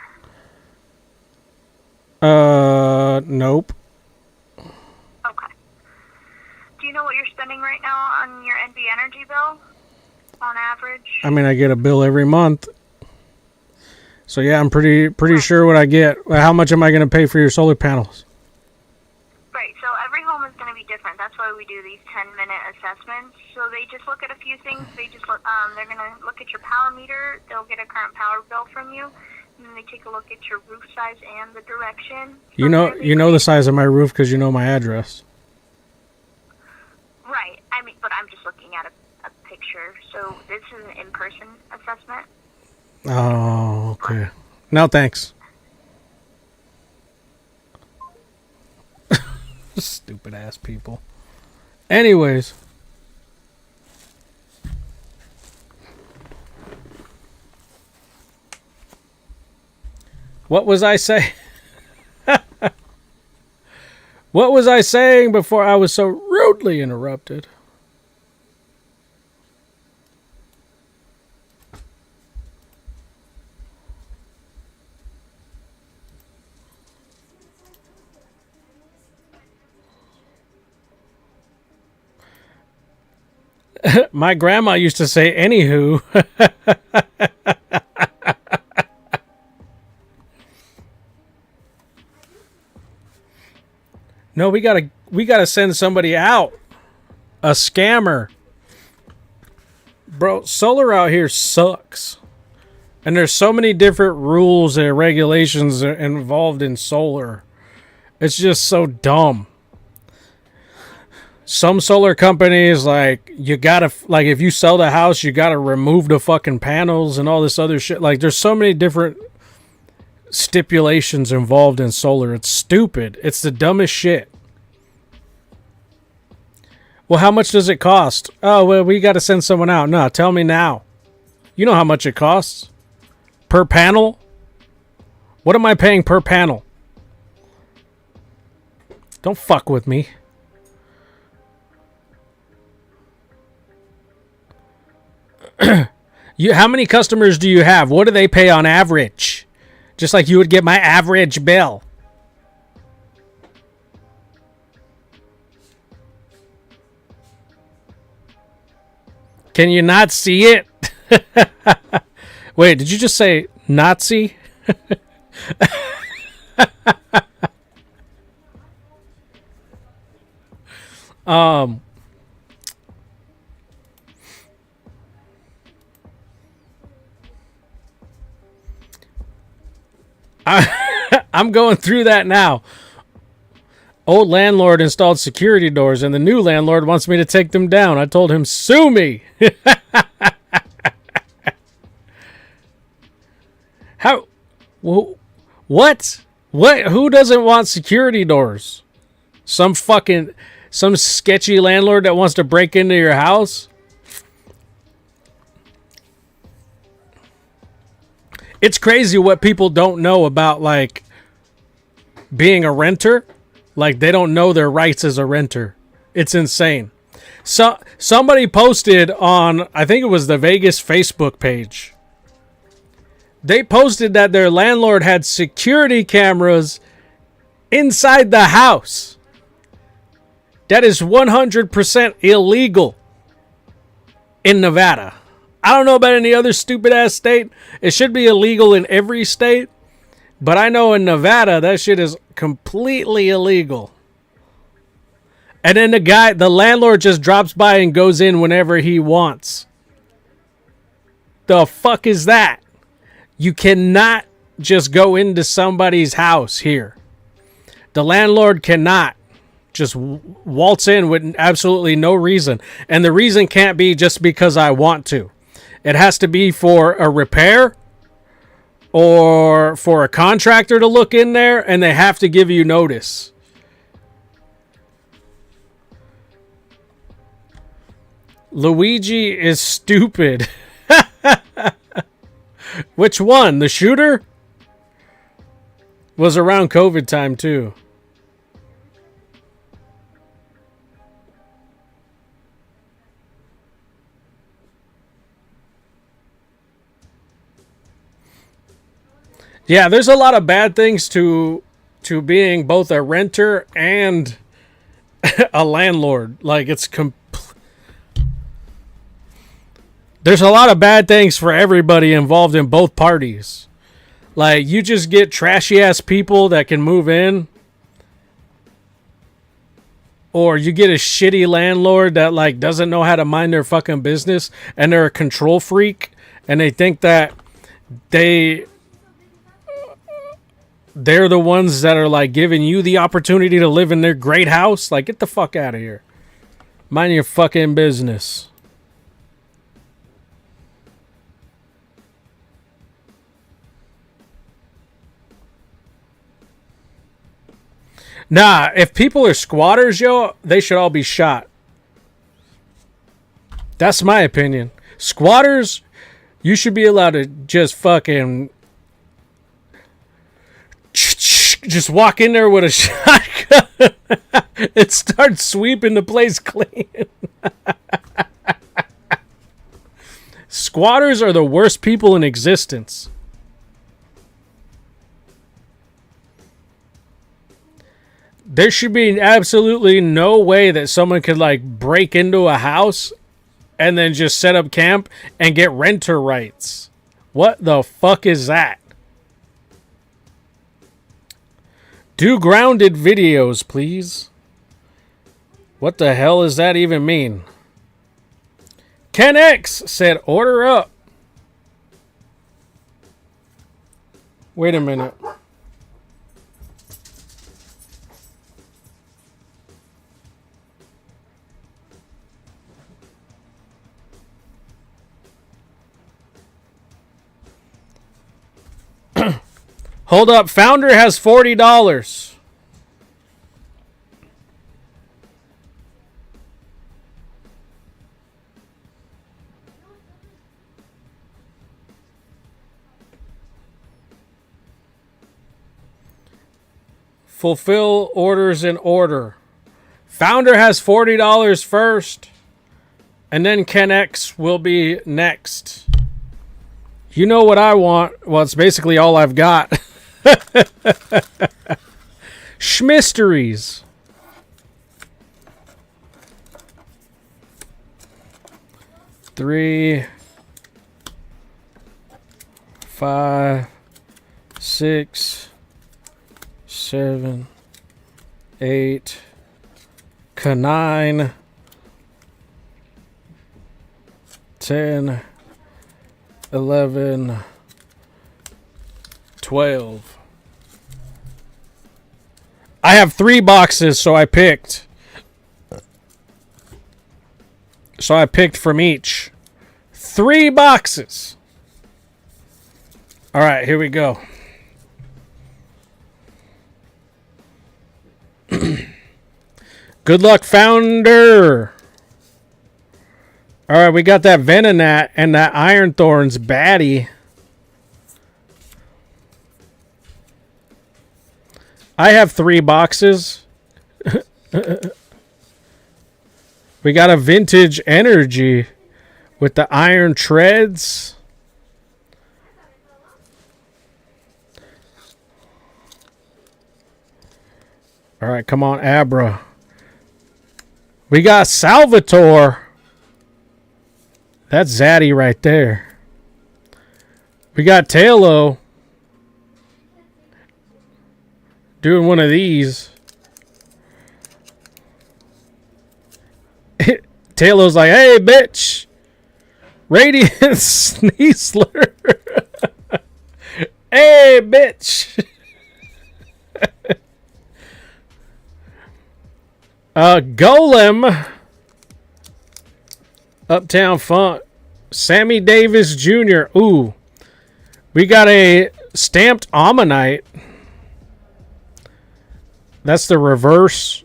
Nope. Okay. Do you know what you're spending right now on your NV Energy bill, on average? I mean, I get a bill every month. So yeah, I'm pretty sure what I get. How much am I going to pay for your solar panels? Right, so every home is going to be different. That's why we do these 10-minute assessments. So they just look at a few things. They just look, they're going to look at your power meter. They'll get a current power bill from you. And then they take a look at your roof size and the direction. You know the size of my roof because you know my address. Right. I mean, but I'm just looking at a picture. So this is an in-person assessment. Oh, okay. No, thanks. Stupid ass people. Anyways. What was I saying? What was I saying before I was so rudely interrupted? My grandma used to say, anywho. No, we gotta send somebody out. A scammer. Bro, solar out here sucks. And there's so many different rules and regulations involved in solar. It's just so dumb. Some solar companies, like, you gotta, like, if you sell the house, you gotta remove the fucking panels and all this other shit. Like, there's so many different stipulations involved in solar. It's stupid. It's the dumbest shit. Well, how much does it cost? Oh, well, we gotta send someone out. No, tell me now. You know how much it costs? Per panel? What am I paying per panel? Don't fuck with me. How many customers do you have? What do they pay on average? Just like you would get my average bill. Can you not see it? Wait, did you just say Nazi? I'm going through that now. Old landlord installed security doors, and the new landlord wants me to take them down. I told him, sue me. How? What? What? Who doesn't want security doors? Some sketchy landlord that wants to break into your house? It's crazy what people don't know about, like, being a renter. Like, they don't know their rights as a renter. It's insane. So somebody posted on, I think it was the Vegas Facebook page. They posted that their landlord had security cameras inside the house. That is 100% illegal in Nevada. I don't know about any other stupid ass state. It should be illegal in every state. But I know in Nevada, that shit is completely illegal. And then the landlord just drops by and goes in whenever he wants. The fuck is that? You cannot just go into somebody's house here. The landlord cannot just waltz in with absolutely no reason. And the reason can't be just because I want to. It has to be for a repair or for a contractor to look in there, and they have to give you notice. Luigi is stupid. Which one? The shooter? Was around COVID time too. Yeah, there's a lot of bad things to being both a renter and a landlord. Like, it's there's a lot of bad things for everybody involved in both parties. Like, you just get trashy ass people that can move in, or you get a shitty landlord that like doesn't know how to mind their fucking business, and they're a control freak, and they think that they're the ones that are like giving you the opportunity to live in their great house. Like, get the fuck out of here. Mind your fucking business. Nah, if people are squatters, yo, they should all be shot. That's my opinion. Squatters, you should be allowed to just fucking just walk in there with a shotgun and start sweeping the place clean. Squatters are the worst people in existence. There should be absolutely no way that someone could like break into a house and then just set up camp and get renter rights. What the fuck is that? Do grounded videos, please. What the hell does that even mean? Ken X said, order up. Wait a minute. Hold up. Founder has $40. Fulfill orders in order. Founder has $40 first, and then Ken X will be next. You know what I want? Well, it's basically all I've got. Schmysteries. Three, 5, 6, 7, 8, 9, 10, 11, 12. I have 3 boxes, so I picked. So I picked from each. 3 boxes. All right, here we go. Good luck, Founder. All right, we got that Venonat and that Iron Thorns baddie. I have 3 boxes. We got a Vintage Energy with the Iron Treads. All right, come on, Abra. We got Salvatore. That's Zaddy right there. We got Tailo. doing one of these. Taylor's like, hey, bitch. Radiant Sneasler. Hey, bitch. Golem. Uptown Funk. Sammy Davis Jr. Ooh. We got a stamped Ammonite. That's the reverse.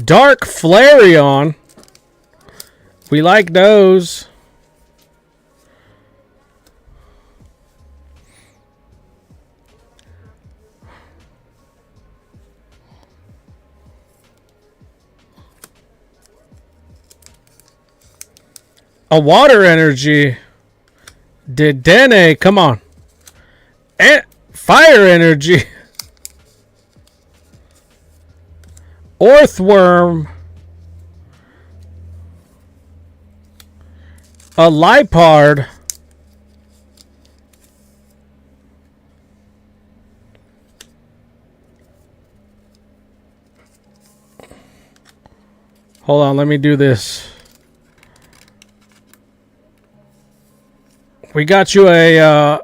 Dark Flareon. We like those. A water energy. Dedenne, come on. And fire energy. Orthworm. A Lipard. Hold on, let me do this. We got you a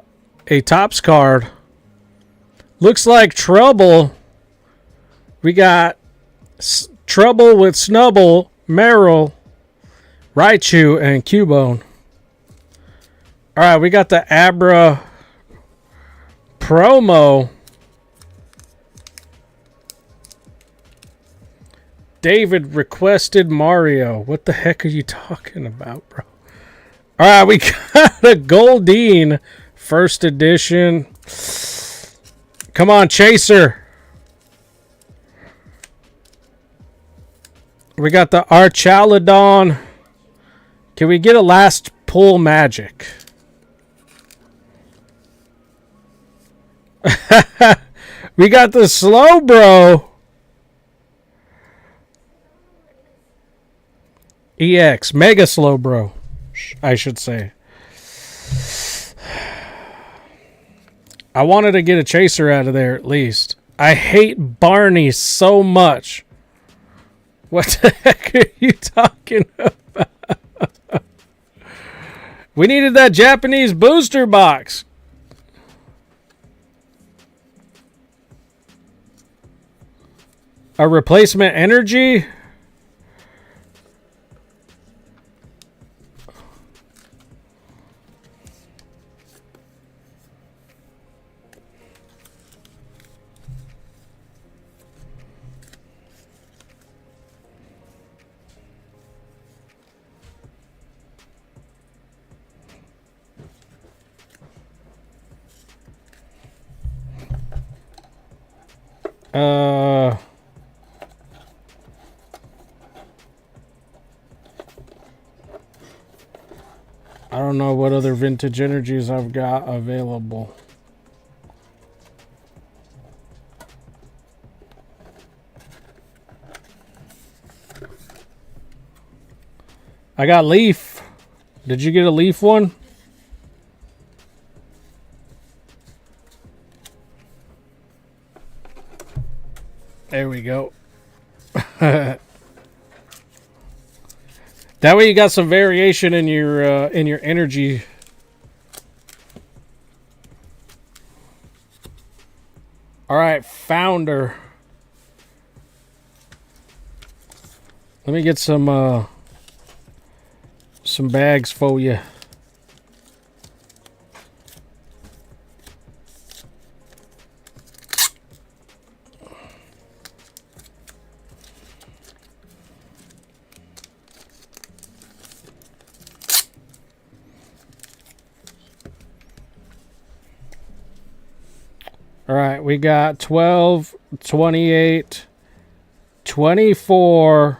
Topps card. Looks like Trouble. We got Trouble with Snubble, Meryl, Raichu, and Cubone. Alright, we got the Abra promo. David requested Mario. What the heck are you talking about, bro? Alright, we got a Goldeen first edition. Come on, Chaser. We got the Archaludon. Can we get a last pull magic? We got the Slowbro. EX. Mega Slowbro, I should say. I wanted to get a Chaser out of there at least. I hate Barney so much. What the heck are you talking about? We needed that Japanese booster box. A replacement energy? I don't know what other vintage energies I've got available. I got Leaf. Did you get a Leaf one? There we go. That way you got some variation in your energy. All right, Founder. Let me get some bags for you. All right, we got 12, 28, 24.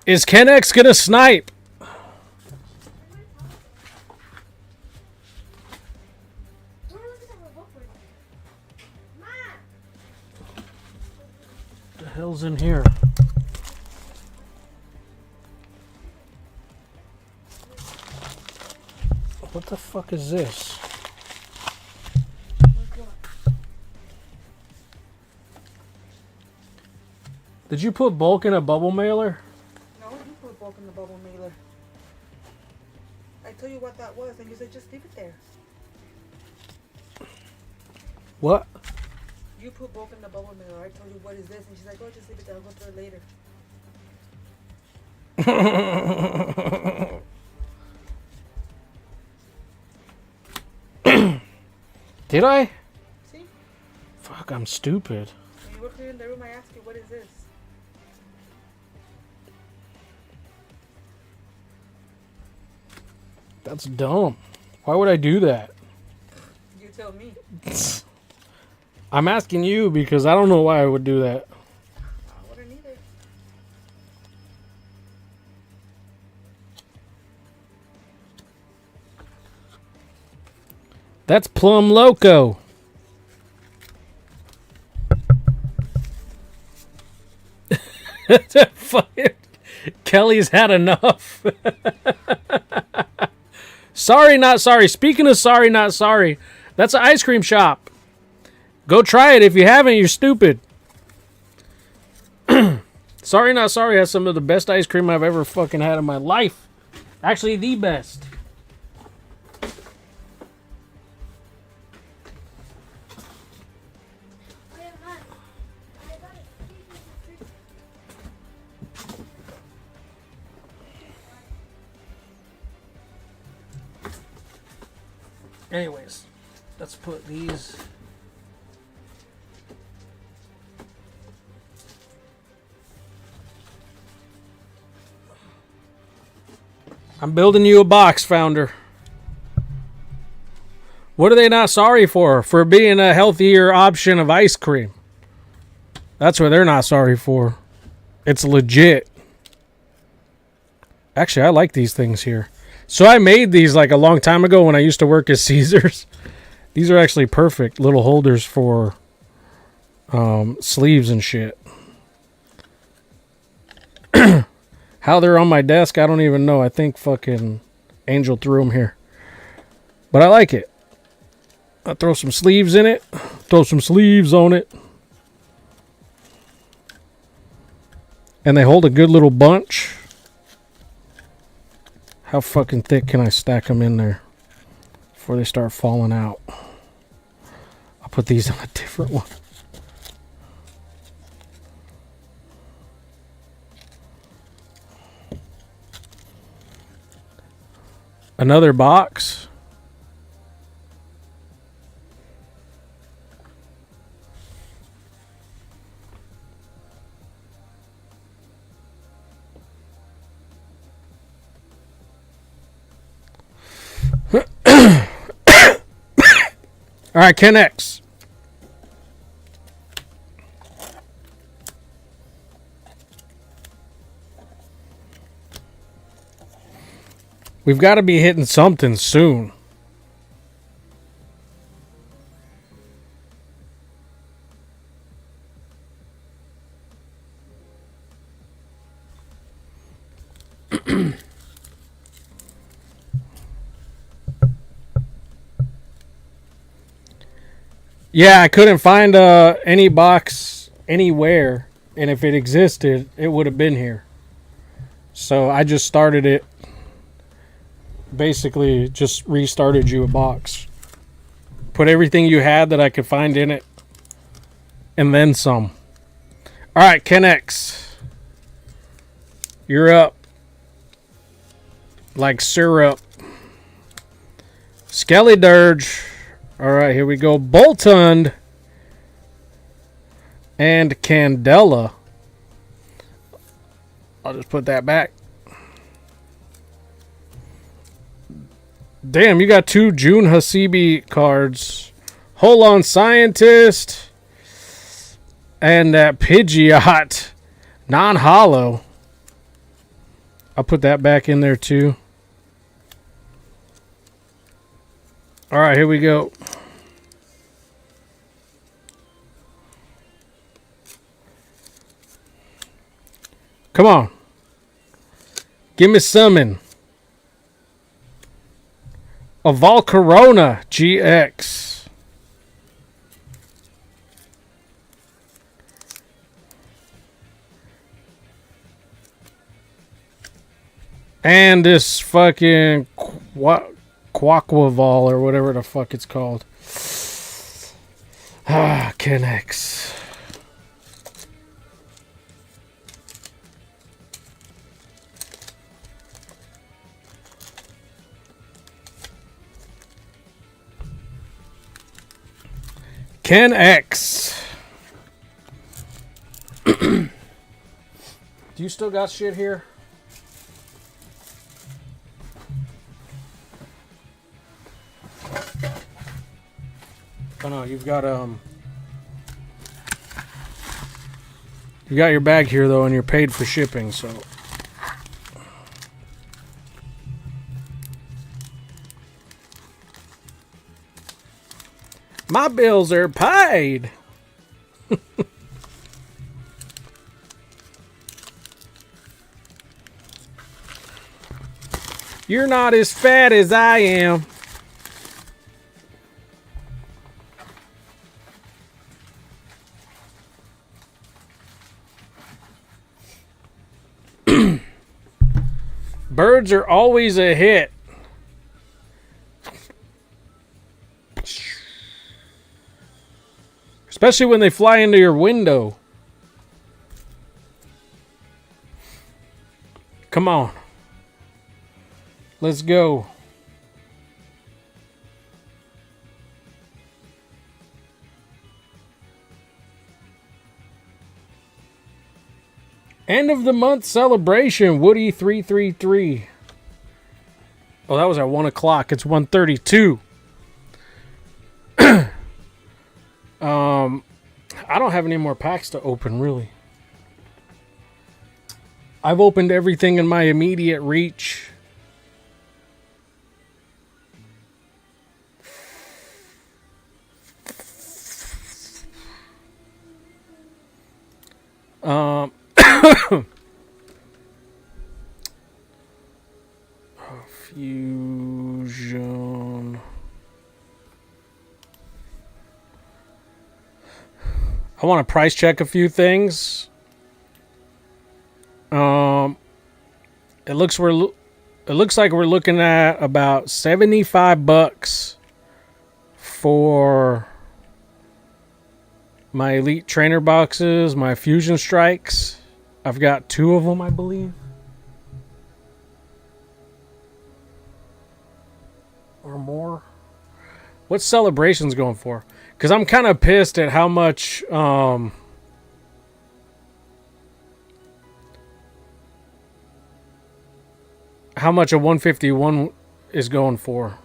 Is Ken X gonna snipe? What the hell's in here? What the fuck is this? Did you put bulk in a bubble mailer? No, you put bulk in the bubble mailer. I told you what that was, and you said just leave it there. What? You put bulk in the bubble mailer. I told you what is this, and she's like, oh, just leave it there. I'll go through it later. Did I? See? Fuck, I'm stupid. When you were clearing the room, I asked you, what is this? That's dumb. Why would I do that? You tell me. I'm asking you because I don't know why I would do that. I wouldn't either. That's plum loco. Kelly's had enough. Sorry, not sorry. Speaking of sorry, not sorry, that's an ice cream shop. Go try it. If you haven't, you're stupid. Sorry, not sorry has some of the best ice cream I've ever fucking had in my life. Actually, the best. Anyways, let's put these. I'm building you a box, founder. What are they not sorry for? For being a healthier option of ice cream. That's what they're not sorry for. It's legit. Actually, I like these things here. So I made these like a long time ago when I used to work at Caesars. These are actually perfect little holders for sleeves and shit. How they're on my desk, I don't even know. I think fucking Angel threw them here. But I like it. I throw some sleeves in it. Throw some sleeves on it. And they hold a good little bunch. How fucking thick can I stack them in there before they start falling out? I'll put these on a different one. Another box. All right, Ken X. We've got to be hitting something soon. Yeah, I couldn't find any box anywhere, and if it existed, it would have been here. So I just started it. Basically, just restarted you a box. Put everything you had that I could find in it, and then some. All right, Ken X. You're up. Like syrup. Skelly Dirge. All right, here we go. Boltund and Candela. I'll just put that back. Damn, you got 2 June Hasibi cards. Hold on, Scientist. And that Pidgeot non-hollow. I'll put that back in there too. All right, here we go. Come on. Give me summon. A Volcarona GX. And this fucking Quaquaval or whatever the fuck it's called. Ah, Kennex. Ken X. Do you still got shit here? Oh no, you've got you got your bag here though, and you're paid for shipping, so. My bills are paid. You're not as fat as I am. Birds are always a hit. Especially when they fly into your window. Come on. Let's go. End of the month celebration, Woody 333. Oh, that was at 1 o'clock. It's 1:32. I don't have any more packs to open, really. I've opened everything in my immediate reach. Fusion. I want to price check a few things. It looks like we're looking at about $75 for my Elite Trainer boxes, my Fusion Strikes. I've got 2 of them, I believe. Or more. What's Celebrations going for? Because I'm kind of pissed at how much how much a 151 is going for.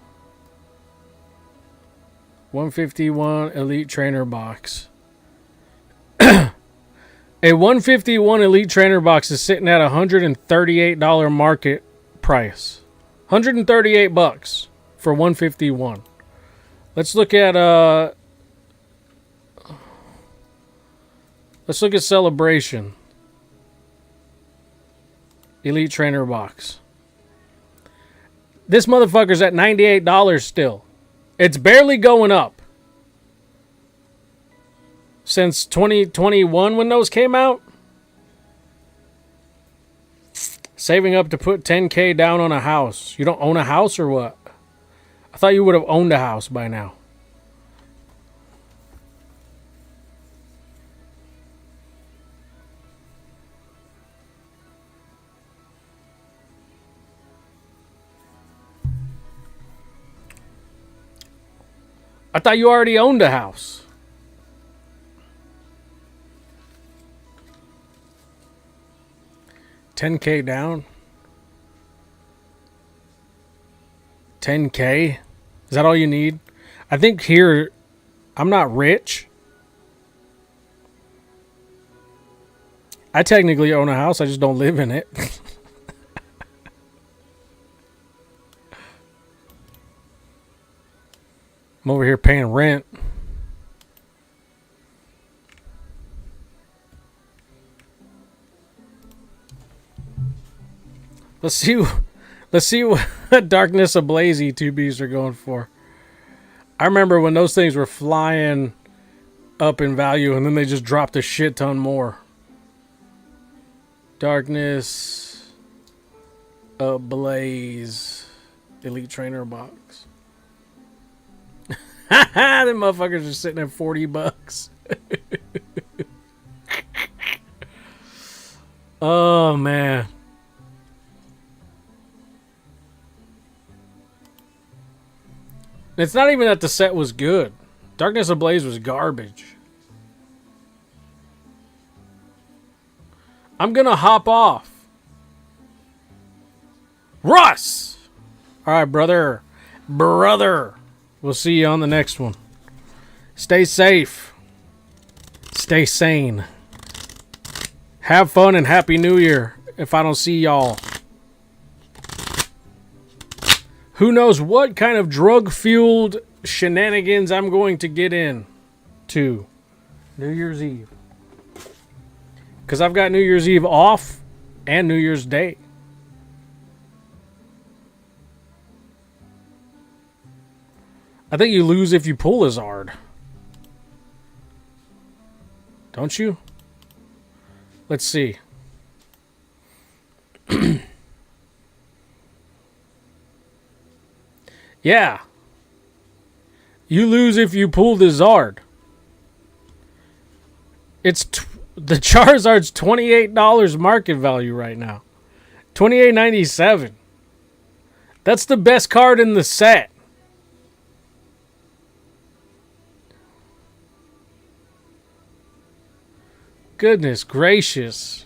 151 Elite Trainer box. A 151 Elite Trainer box is sitting at $138 market price. $138 for 151. Let's look at Celebration. Elite Trainer box. This motherfucker's at $98 still. It's barely going up. Since 2021 when those came out. Saving up to put $10K down on a house. You don't own a house or what? I thought you would have owned a house by now. I thought you already owned a house. $10K down. $10K? Is that all you need? I think here, I'm not rich. I technically own a house. I just don't live in it. here paying rent. Let's see what Darkness Ablaze E2Bs are going for. I remember when those things were flying up in value and then they just dropped a shit ton more. Darkness Ablaze Elite Trainer box. Haha, them motherfuckers are sitting at $40. Oh man. It's not even that the set was good. Darkness Ablaze was garbage. I'm gonna hop off. Russ! Alright, brother. Brother. We'll see you on the next one. Stay safe. Stay sane. Have fun and Happy New Year if I don't see y'all. Who knows what kind of drug-fueled shenanigans I'm going to get in to New Year's Eve. Because I've got New Year's Eve off and New Year's Day. I think you lose if you pull as hard. Don't you? Let's see. Yeah. You lose if you pull the Zard. It's the Charizard's $28 market value right now. $28.97. That's the best card in the set. Goodness gracious.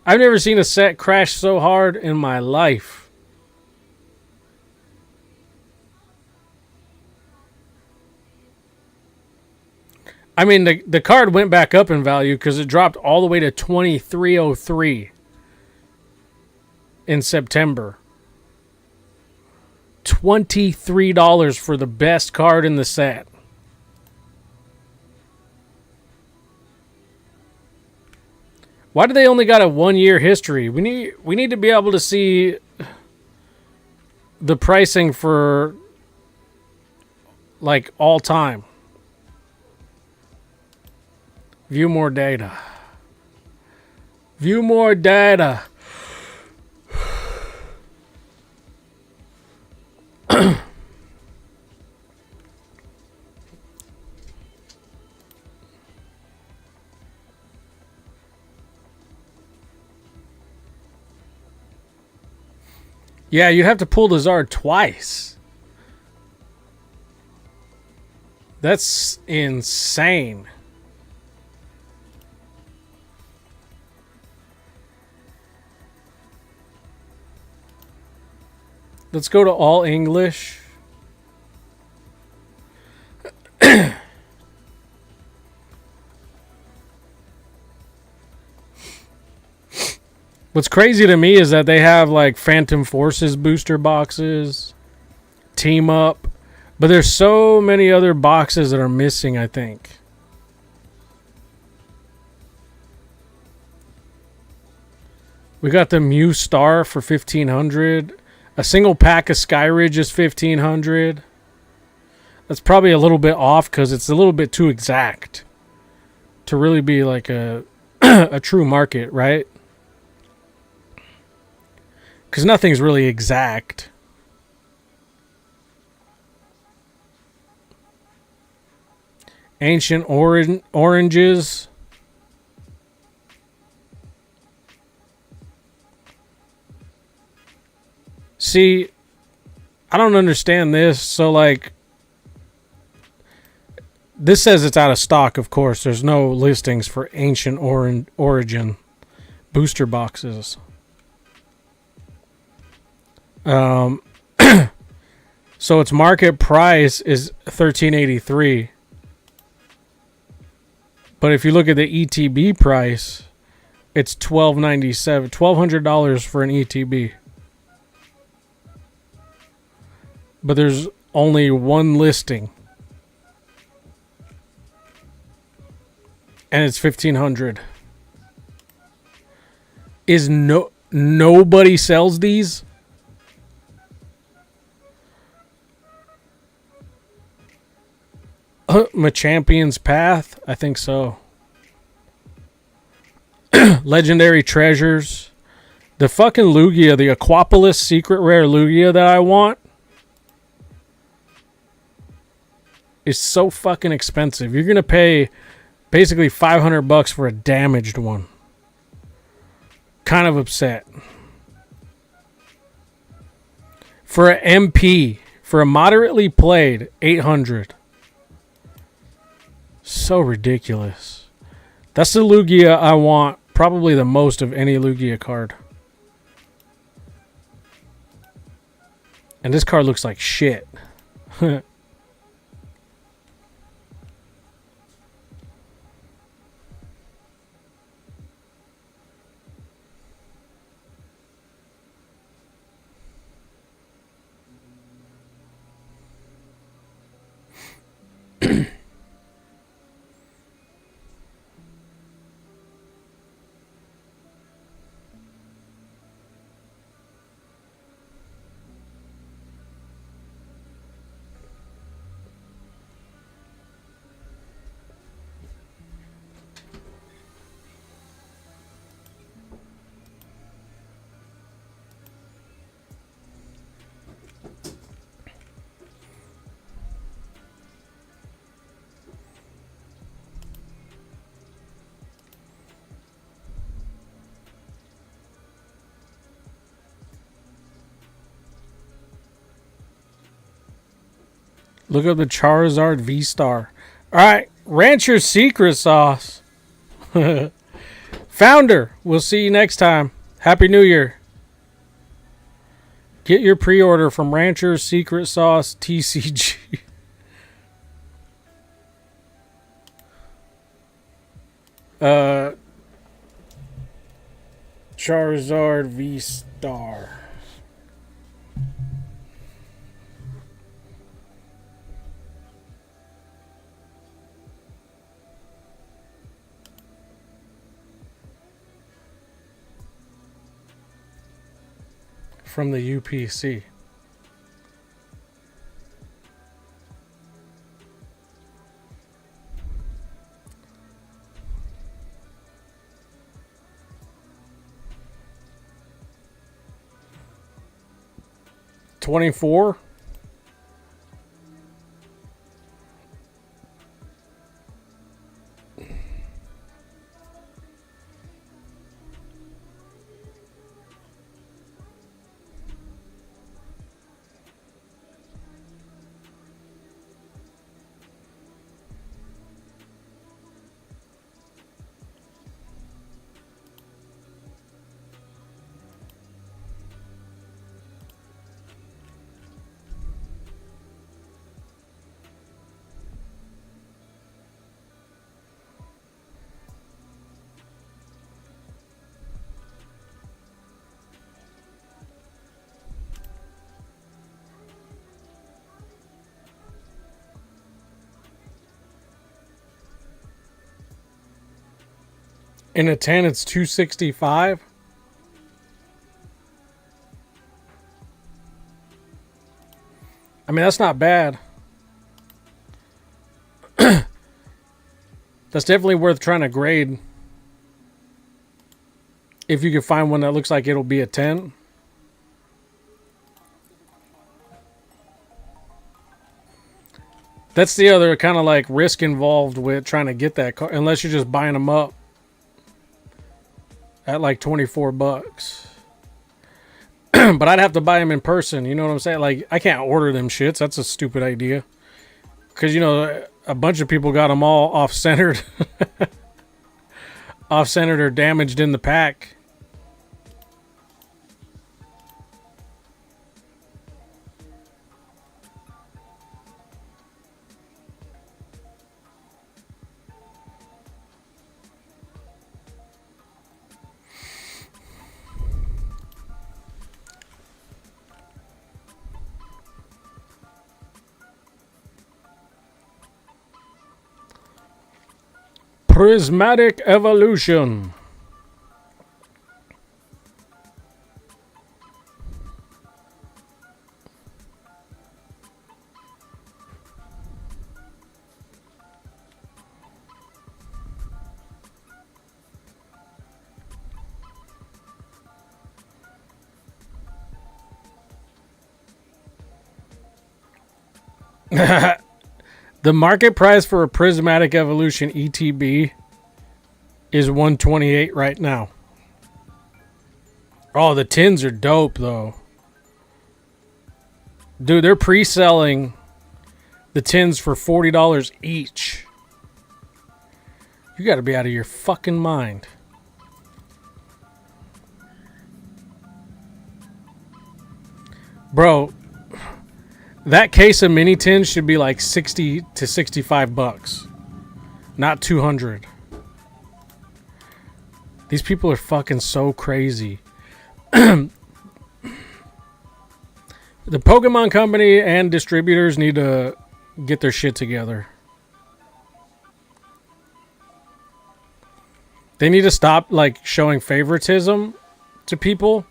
I've never seen a set crash so hard in my life. I mean, the card went back up in value because it dropped all the way to $23.03 in September. $23 for the best card in the set. Why do they only got a 1-year history? We need to be able to see the pricing for like all time. View more data. View more data. Yeah, you'd have to pull the Zard twice. That's insane. Let's go to all English. What's crazy to me is that they have like Phantom Forces booster boxes, Team Up, but there's so many other boxes that are missing, I think. We got the Mew Star for $1,500. A single pack of Skyridge is $1,500. That's probably a little bit off because it's a little bit too exact to really be like a a true market, right? Because nothing's really exact. Ancient Oranges. See, I don't understand this. So, like, this says it's out of stock, of course. There's no listings for Ancient Origin booster boxes. So its market price is $13.83. But if you look at the ETB price, it's $1,297. $1,200 for an ETB. But there's only one listing. And it's 1,500. Is nobody sells these? My Champion's Path? I think so. Legendary Treasures. The fucking Lugia, the Aquapolis Secret Rare Lugia that I want is so fucking expensive. You're going to pay basically $500 for a damaged one. Kind of upset. For an MP, for a moderately played, 800. So ridiculous. That's the Lugia I want probably the most of any Lugia card. And this card looks like shit. Look up the Charizard V-Star. Alright, Rancher Secret Sauce. Founder, we'll see you next time. Happy New Year. Get your pre-order from Rancher Secret Sauce TCG. Charizard V-Star. From the UPC. $24. In a 10, it's $265. I mean, that's not bad. That's definitely worth trying to grade. If you can find one that looks like it'll be a 10. That's the other kind of like risk involved with trying to get that car, unless you're just buying them up at like $24. But I'd have to buy them in person. You know what I'm saying? Like, I can't order them shits. That's a stupid idea. Because, you know, a bunch of people got them all off-centered. Off-centered or damaged in the pack. Prismatic Evolution. The market price for a Prismatic Evolution ETB is $128 right now. Oh, the tins are dope though. Dude, they're pre-selling the tins for $40 each. You gotta be out of your fucking mind. Bro, that case of mini tins should be like 60 to 65 bucks. Not 200. These people are fucking so crazy. The Pokemon Company and distributors need to get their shit together. They need to stop like showing favoritism to people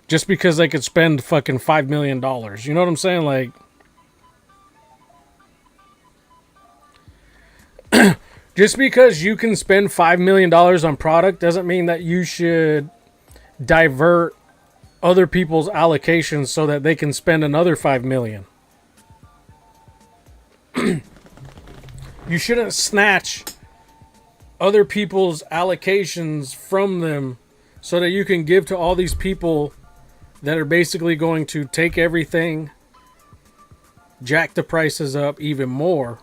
just because they could spend fucking $5 million. You know what I'm saying? Like, just because you can spend $5 million on product doesn't mean that you should divert other people's allocations so that they can spend another $5 million. You shouldn't snatch other people's allocations from them so that you can give to all these people that are basically going to take everything, jack the prices up even more.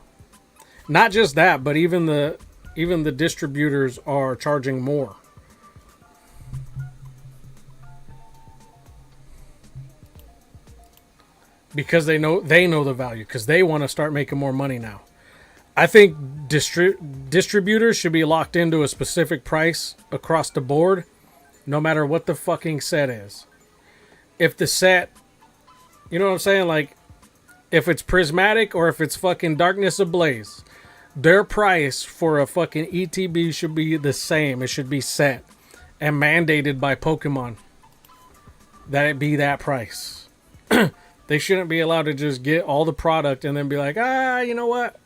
Not just that, but even the distributors are charging more. Because they know the value, because they want to start making more money now. I think distributors should be locked into a specific price across the board, no matter what the fucking set is. If the set, you know what I'm saying? Like, if it's Prismatic or if it's fucking Darkness Ablaze, their price for a fucking ETB should be the same. It should be set and mandated by Pokemon that it be that price. They shouldn't be allowed to just get all the product and then be like, you know what?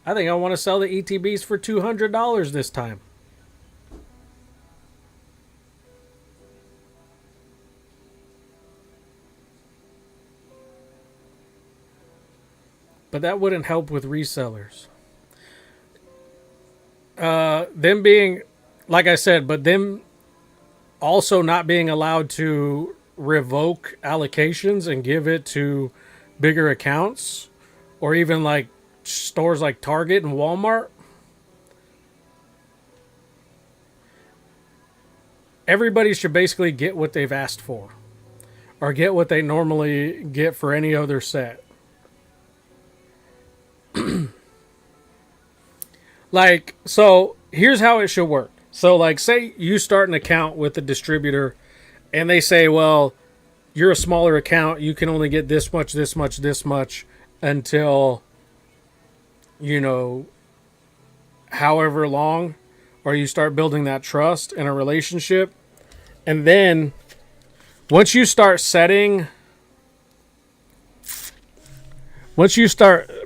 I think I want to sell the ETBs for $200 this time. But that wouldn't help with resellers. Them being, like I said, but them also not being allowed to revoke allocations and give it to bigger accounts or even like stores like Target and Walmart. Everybody should basically get what they've asked for or get what they normally get for any other set. Like, so here's how it should work. So like, say you start an account with a distributor and they say, well, you're a smaller account. You can only get this much, this much, this much until, you know, however long, or you start building that trust and a relationship. And then once you start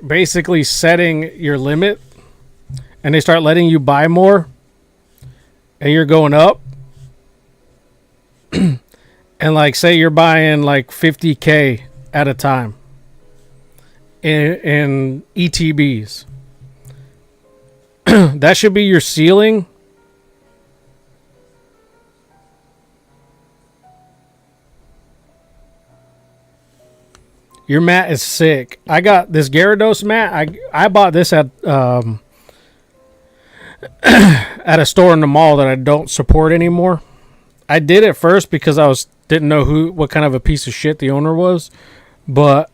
basically setting your limit and they start letting you buy more and you're going up, and like say you're buying like 50K at a time in ETBs, that should be your ceiling. Your mat is sick. I got this Gyarados mat. I bought this at at a store in the mall that I don't support anymore. I did at first because I didn't know what kind of a piece of shit the owner was, but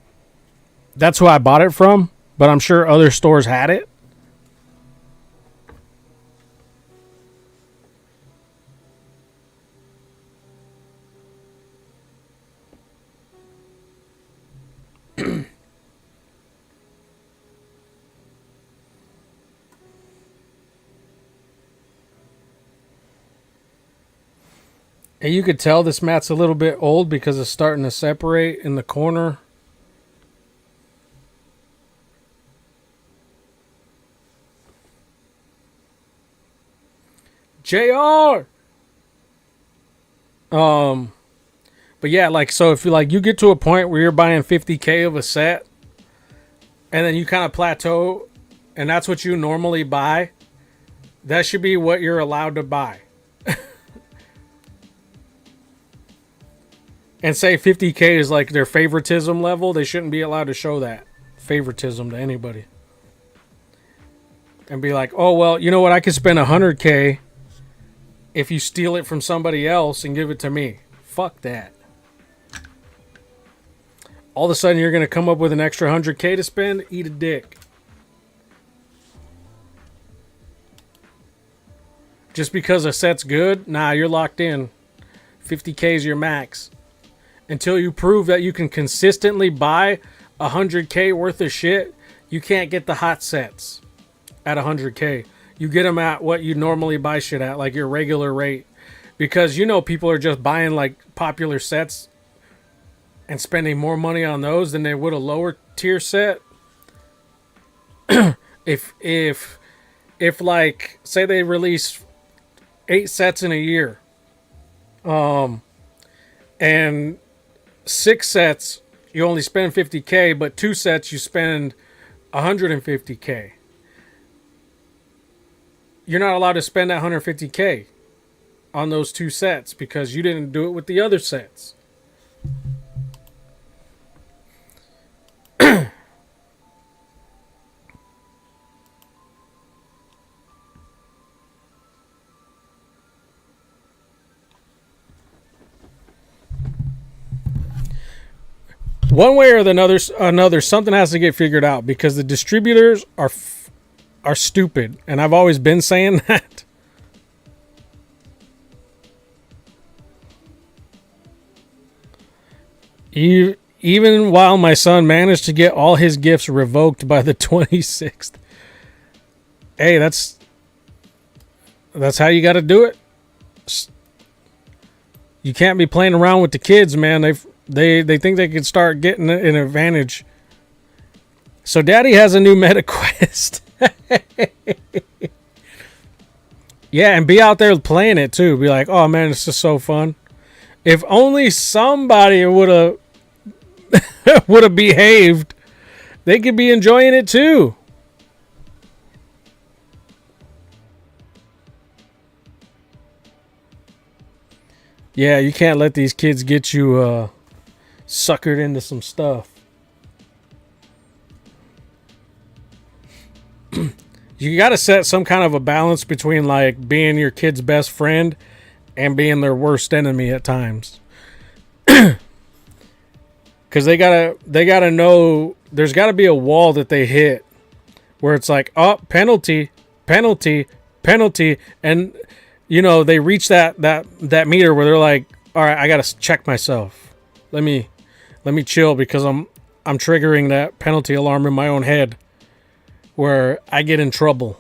that's who I bought it from. But I'm sure other stores had it. And you could tell this mat's a little bit old because it's starting to separate in the corner. JR! But yeah, like, so if you like, you get to a point where you're buying 50K of a set, and then you kind of plateau, and that's what you normally buy, that should be what you're allowed to buy. And say 50K is like their favoritism level, they shouldn't be allowed to show that favoritism to anybody. And be like, oh, well, you know what? I could spend 100K if you steal it from somebody else and give it to me. Fuck that. All of a sudden, you're going to come up with an extra 100K to spend? Eat a dick. Just because a set's good? Nah, you're locked in. 50K is your max. Until you prove that you can consistently buy 100K worth of shit, you can't get the hot sets at 100K. You get them at what you normally buy shit at, like your regular rate. Because you know people are just buying like popular sets and spending more money on those than they would a lower tier set. if like, say they release 8 sets in a year, and 6 sets you only spend 50K, but 2 sets you spend 150K. You're not allowed to spend that 150K on those 2 sets because you didn't do it with the other sets. One way or another, something has to get figured out because the distributors are stupid, and I've always been saying that. Even while my son managed to get all his gifts revoked by the 26th. Hey, that's how you got to do it. You can't be playing around with the kids, man. They think they can start getting an advantage. So Daddy has a new Meta Quest. Yeah, and be out there playing it too. Be like, oh man, it's just so fun. If only somebody would have behaved, they could be enjoying it too. Yeah, you can't let these kids get you suckered into some stuff. You got to set some kind of a balance between like being your kid's best friend and being their worst enemy at times. Because they gotta know there's got to be a wall that they hit where it's like, oh, penalty, and you know they reach that meter where they're like, all right, I gotta check myself. Let me chill because I'm triggering that penalty alarm in my own head where I get in trouble.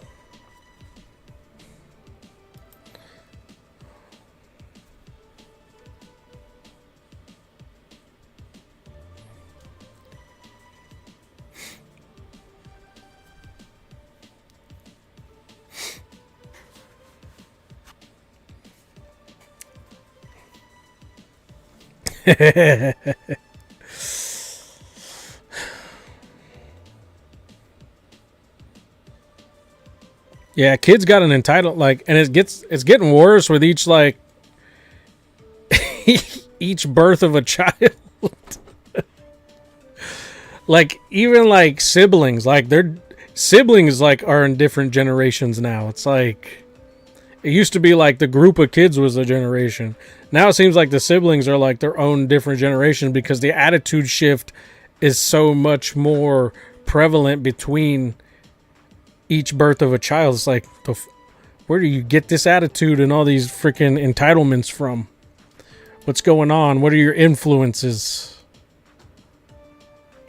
Yeah, kids got an entitled like, and it's getting worse with each like each birth of a child. Like even like siblings, like their siblings like are in different generations now. It's like it used to be like the group of kids was a generation. Now it seems like the siblings are like their own different generation because the attitude shift is so much more prevalent between each birth of a child. It's like, where do you get this attitude and all these freaking entitlements from? What's going on? What are your influences?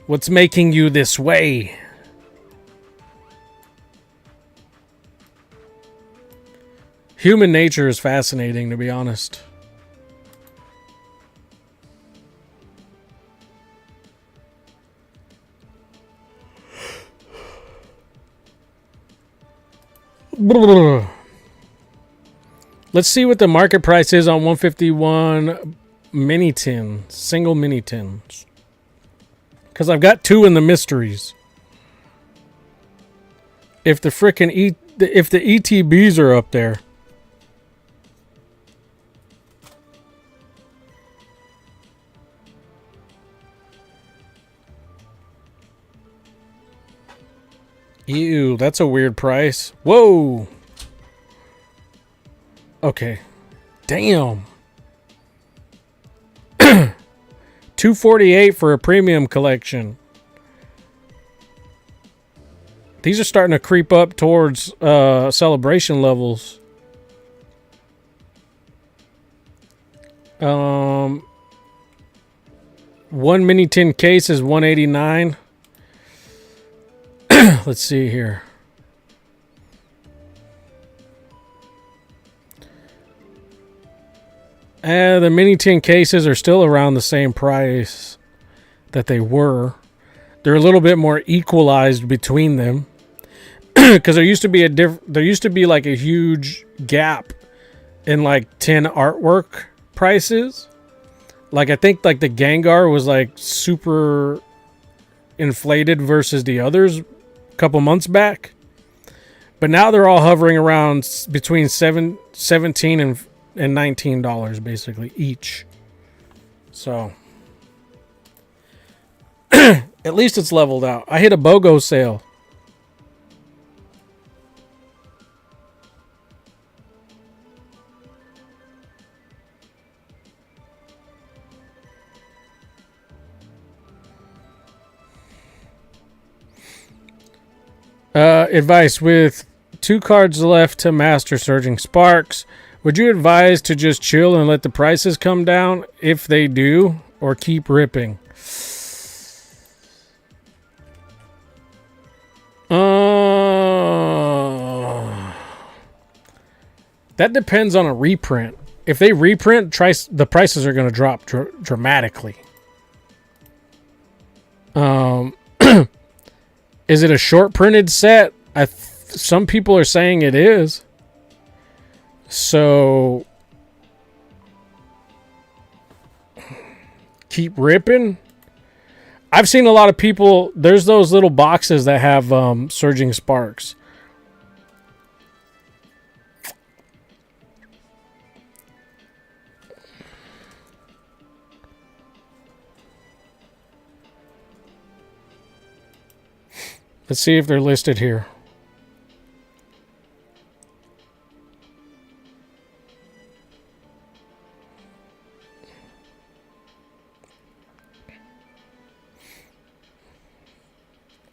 What's making you this way? Human nature is fascinating, to be honest. Let's see what the market price is on 151 mini tin, single mini tins. Because I've got 2 in the mysteries. If the frickin' if the ETBs are up there. Ew, that's a weird price. Whoa. Okay. Damn. $248 for a premium collection. These are starting to creep up towards celebration levels. One mini tin case is $189. Let's see here. The mini tin cases are still around the same price that they were. They're a little bit more equalized between them because there used to be like a huge gap in like tin artwork prices. Like I think like the Gengar was like super inflated versus the others a couple months back. But now they're all hovering around between $17 and $19 basically each. So at least it's leveled out. I hit a BOGO sale. Advice: with 2 cards left to master Surging Sparks, would you advise to just chill and let the prices come down if they do, or keep ripping? That depends on a reprint. If they reprint, the prices are going to drop dramatically. Is it a short printed set? Some people are saying it is. So keep ripping. I've seen a lot of people. There's those little boxes that have Surging Sparks. Let's see if they're listed here.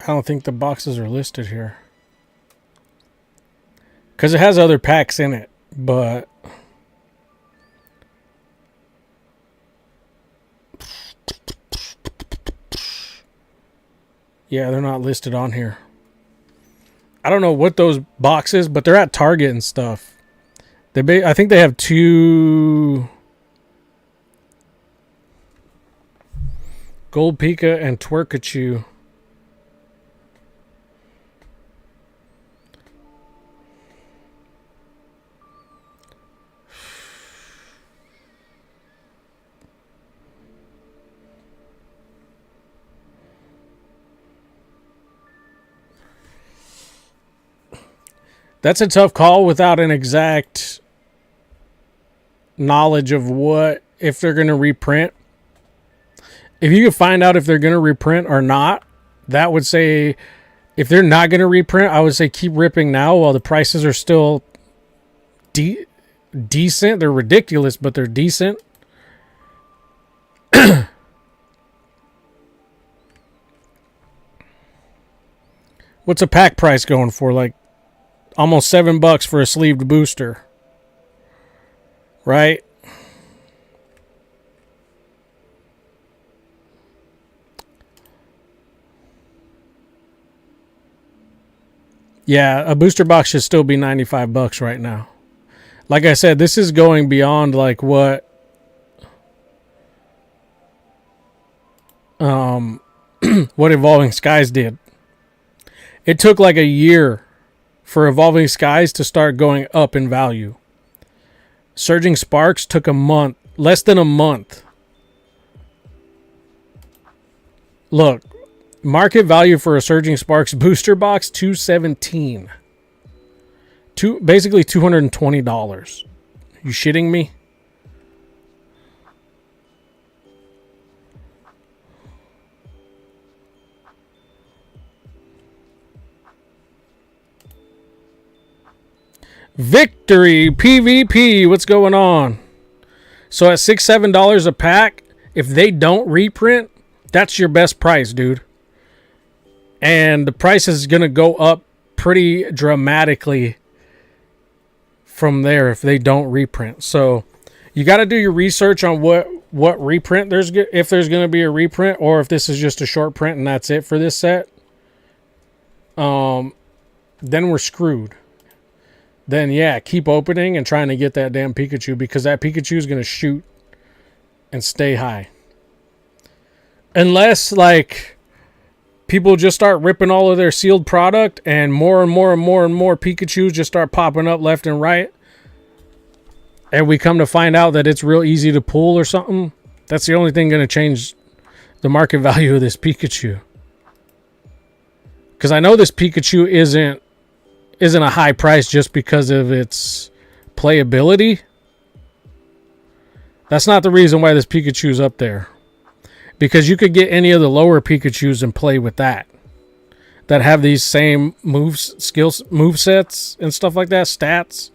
I don't think the boxes are listed here. Because it has other packs in it, but... yeah, they're not listed on here. I don't know what those boxes, but they're at Target and stuff. I think they have 2 Gold Pika and Twerkachu. That's a tough call without an exact knowledge of what, if they're going to reprint. If you could find out if they're going to reprint or not, that would say, if they're not going to reprint, I would say keep ripping now while the prices are still decent. They're ridiculous, but they're decent. What's a pack price going for? Like almost $7 for a sleeved booster. Right? Yeah, a booster box should still be $95 right now. Like I said, this is going beyond like what what Evolving Skies did. It took like a year for Evolving Skies to start going up in value. Surging Sparks took a month, less than a month. Look, market value for a Surging Sparks booster box, $217. Basically $220. You shitting me? Victory PvP, what's going on? So at $6-7 a pack, if they don't reprint, that's your best price, dude. And the price is going to go up pretty dramatically from there if they don't reprint. So you got to do your research on what reprint if there's going to be a reprint, or if this is just a short print and that's it for this set. Then we're screwed. Then yeah, keep opening and trying to get that damn Pikachu, because that Pikachu is going to shoot and stay high. Unless like people just start ripping all of their sealed product and more Pikachus just start popping up left and right, and we come to find out that it's real easy to pull or something, that's the only thing going to change the market value of this Pikachu. Because I know this Pikachu isn't a high price just because of its playability. That's not the reason why this Pikachu's up there. Because you could get any of the lower Pikachus and play with that have these same move sets and stuff like that, stats.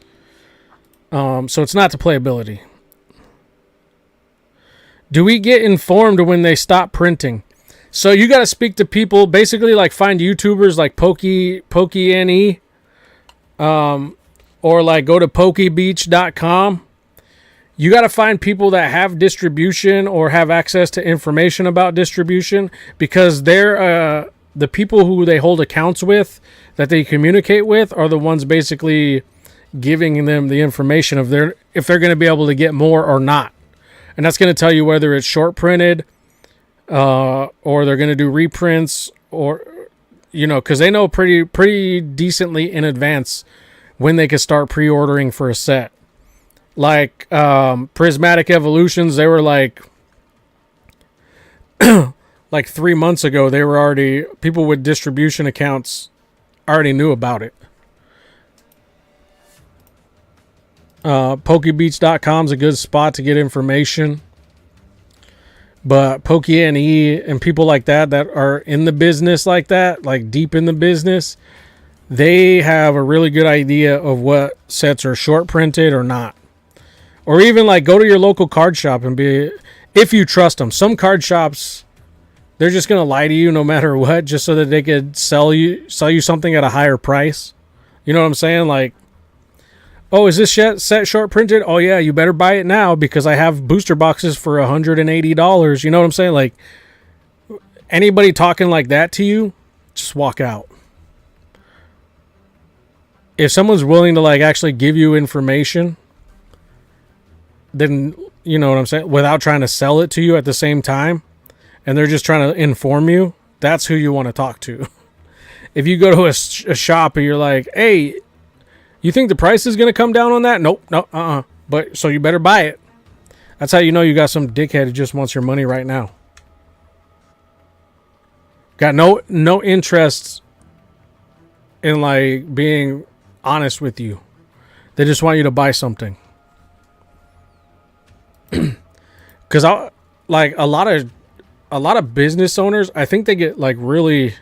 So it's not the playability. Do we get informed when they stop printing? So you got to speak to people, basically like find YouTubers like PokeNE, or like go to pokebeach.com. You got to find people that have distribution or have access to information about distribution, because they're the people who they hold accounts with, that they communicate with, are the ones basically giving them the information of if they're going to be able to get more or not. And that's going to tell you whether it's short printed, or they're going to do reprints, or, you know, because they know pretty decently in advance when they can start pre-ordering for a set. Like Prismatic Evolutions, they were like 3 months ago, they were already, people with distribution accounts already knew about it. Pokebeach.com is a good spot to get information. But PokeNE and people like that are in the business like that, like deep in the business, they have a really good idea of what sets are short printed or not. Or even like go to your local card shop and if you trust them. Some card shops, they're just going to lie to you no matter what, just so that they could sell you something at a higher price. You know what I'm saying? Like, oh, is this set short printed? Oh yeah, you better buy it now because I have booster boxes for $180. You know what I'm saying? Like, anybody talking like that to you, just walk out. If someone's willing to like actually give you information, then, you know what I'm saying, without trying to sell it to you at the same time, and they're just trying to inform you, that's who you want to talk to. If you go to a shop and you're like, hey, you think the price is going to come down on that? Nope, no, but so you better buy it. That's how you know you got some dickhead who just wants your money right now. Got no interest in like being honest with you. They just want you to buy something. Because like a lot of business owners, I think they get like really,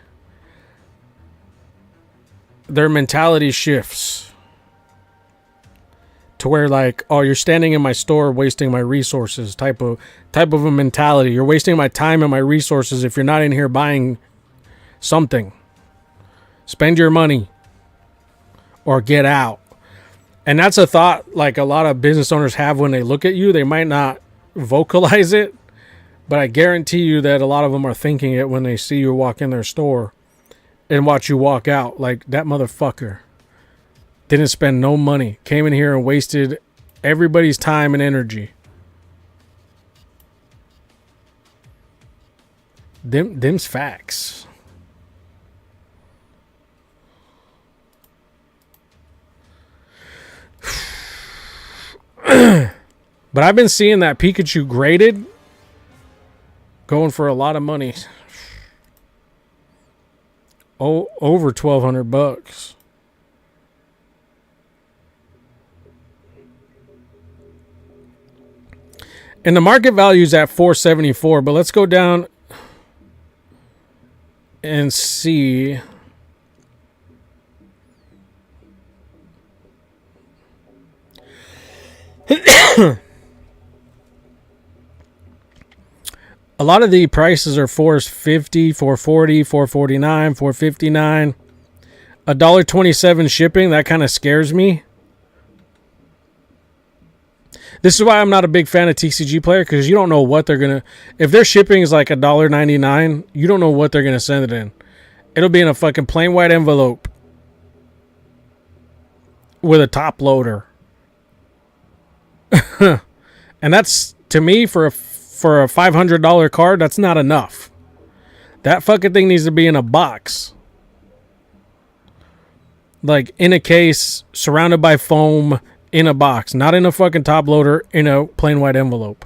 their mentality shifts to where like, oh, you're standing in my store wasting my resources type of a mentality. You're wasting my time and my resources if you're not in here buying something. Spend your money or get out. And that's a thought like a lot of business owners have when they look at you. They might not vocalize it, but I guarantee you that a lot of them are thinking it when they see you walk in their store and watch you walk out. Like, that motherfucker didn't spend no money, came in here and wasted everybody's time and energy. Them's facts. But I've been seeing that Pikachu graded going for a lot of money. Oh, over $1,200. And the market value is at $474, but let's go down and see. A lot of the prices are $450, $440, $449, $459. $1.27 shipping, that kind of scares me. This is why I'm not a big fan of TCG Player, because you don't know what they're going to... If their shipping is like $1.99, you don't know what they're going to send it in. It'll be in a fucking plain white envelope with a top loader. And that's, to me, for a $500 card, that's not enough. That fucking thing needs to be in a box. Like, in a case, surrounded by foam, in a box. Not in a fucking top loader, in a plain white envelope.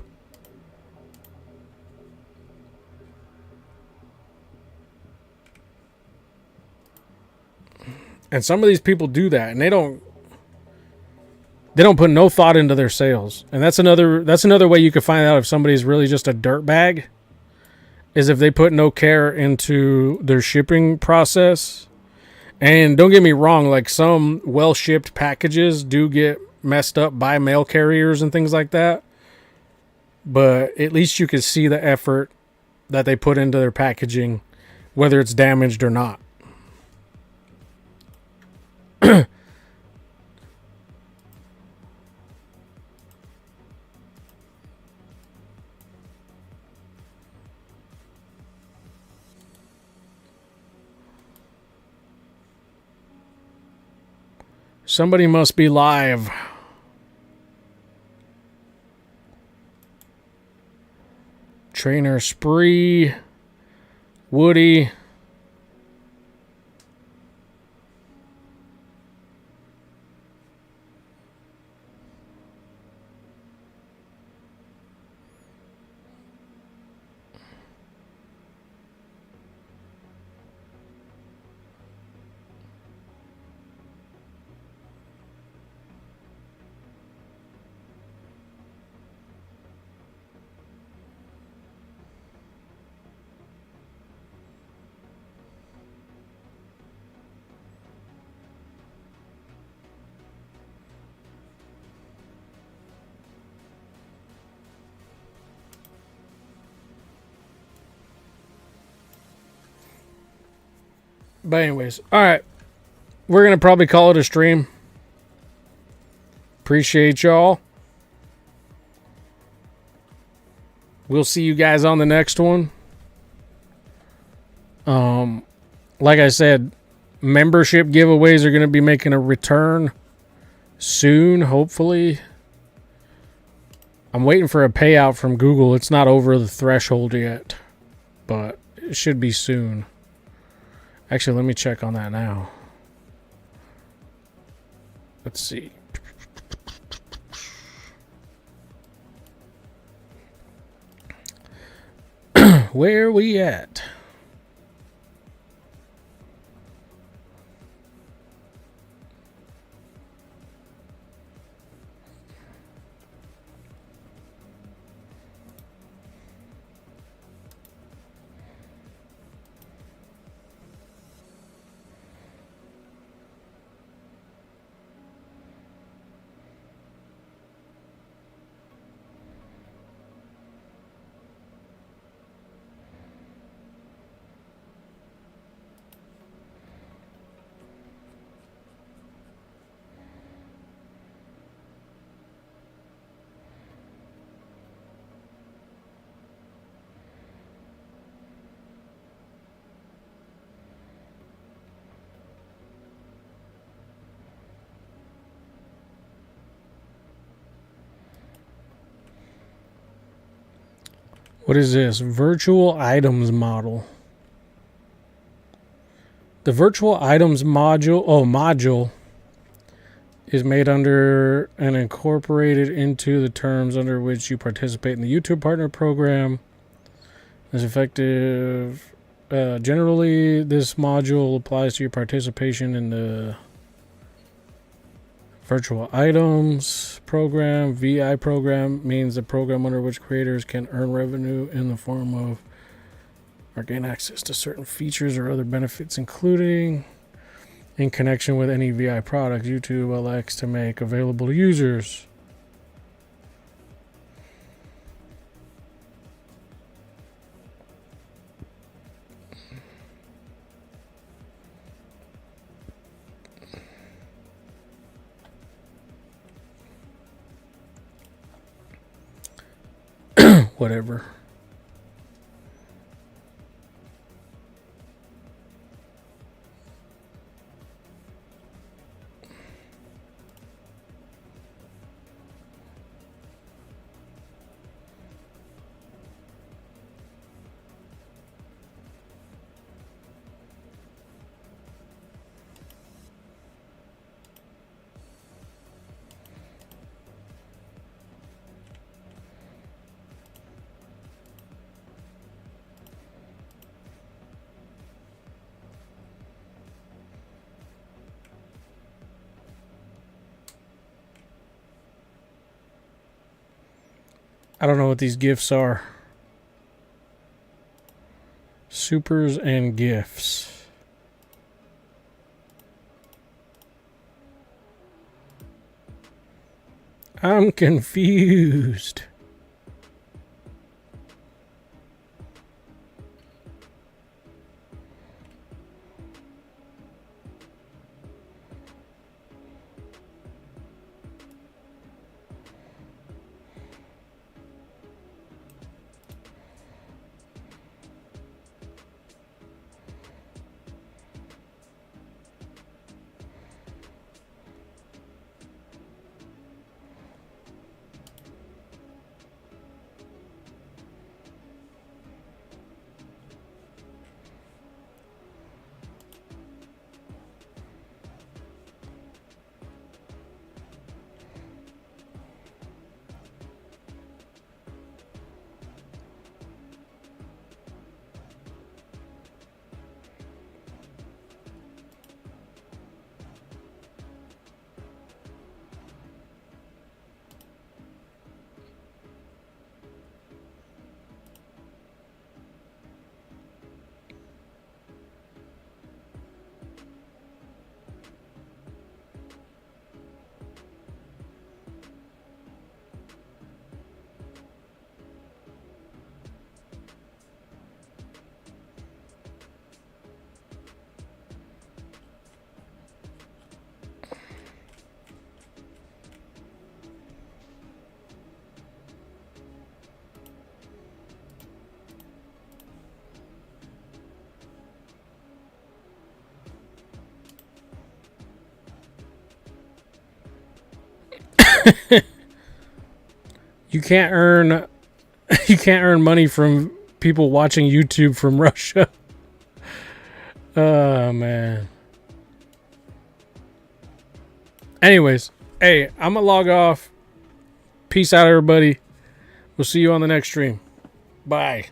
And some of these people do that, and they don't put no thought into their sales. And that's another way you can find out if somebody's really just a dirtbag, is if they put no care into their shipping process. And don't get me wrong, like some well-shipped packages do get messed up by mail carriers and things like that. But at least you can see the effort that they put into their packaging, whether it's damaged or not. Somebody must be live. Trainer Spree, Woody. But anyways, all right. We're going to probably call it a stream. Appreciate y'all. We'll see you guys on the next one. Like I said, membership giveaways are going to be making a return soon, hopefully. I'm waiting for a payout from Google. It's not over the threshold yet, but it should be soon. Actually, let me check on that now. Let's see. Where are we at? What is this? Virtual items model. The virtual items module. Oh, module is made under and incorporated into the terms under which you participate in the YouTube Partner Program. Is effective. Generally, this module applies to your participation in the Virtual Items Program. VI Program means the program under which creators can earn revenue in the form of or gain access to certain features or other benefits, including in connection with any VI products YouTube elects to make available to users. Whatever. I don't know what these gifts are. Supers and gifts. I'm confused. You can't earn money from people watching YouTube from Russia. Oh man. Anyways, hey, I'm gonna log off. Peace out, everybody. We'll see you on the next stream. Bye.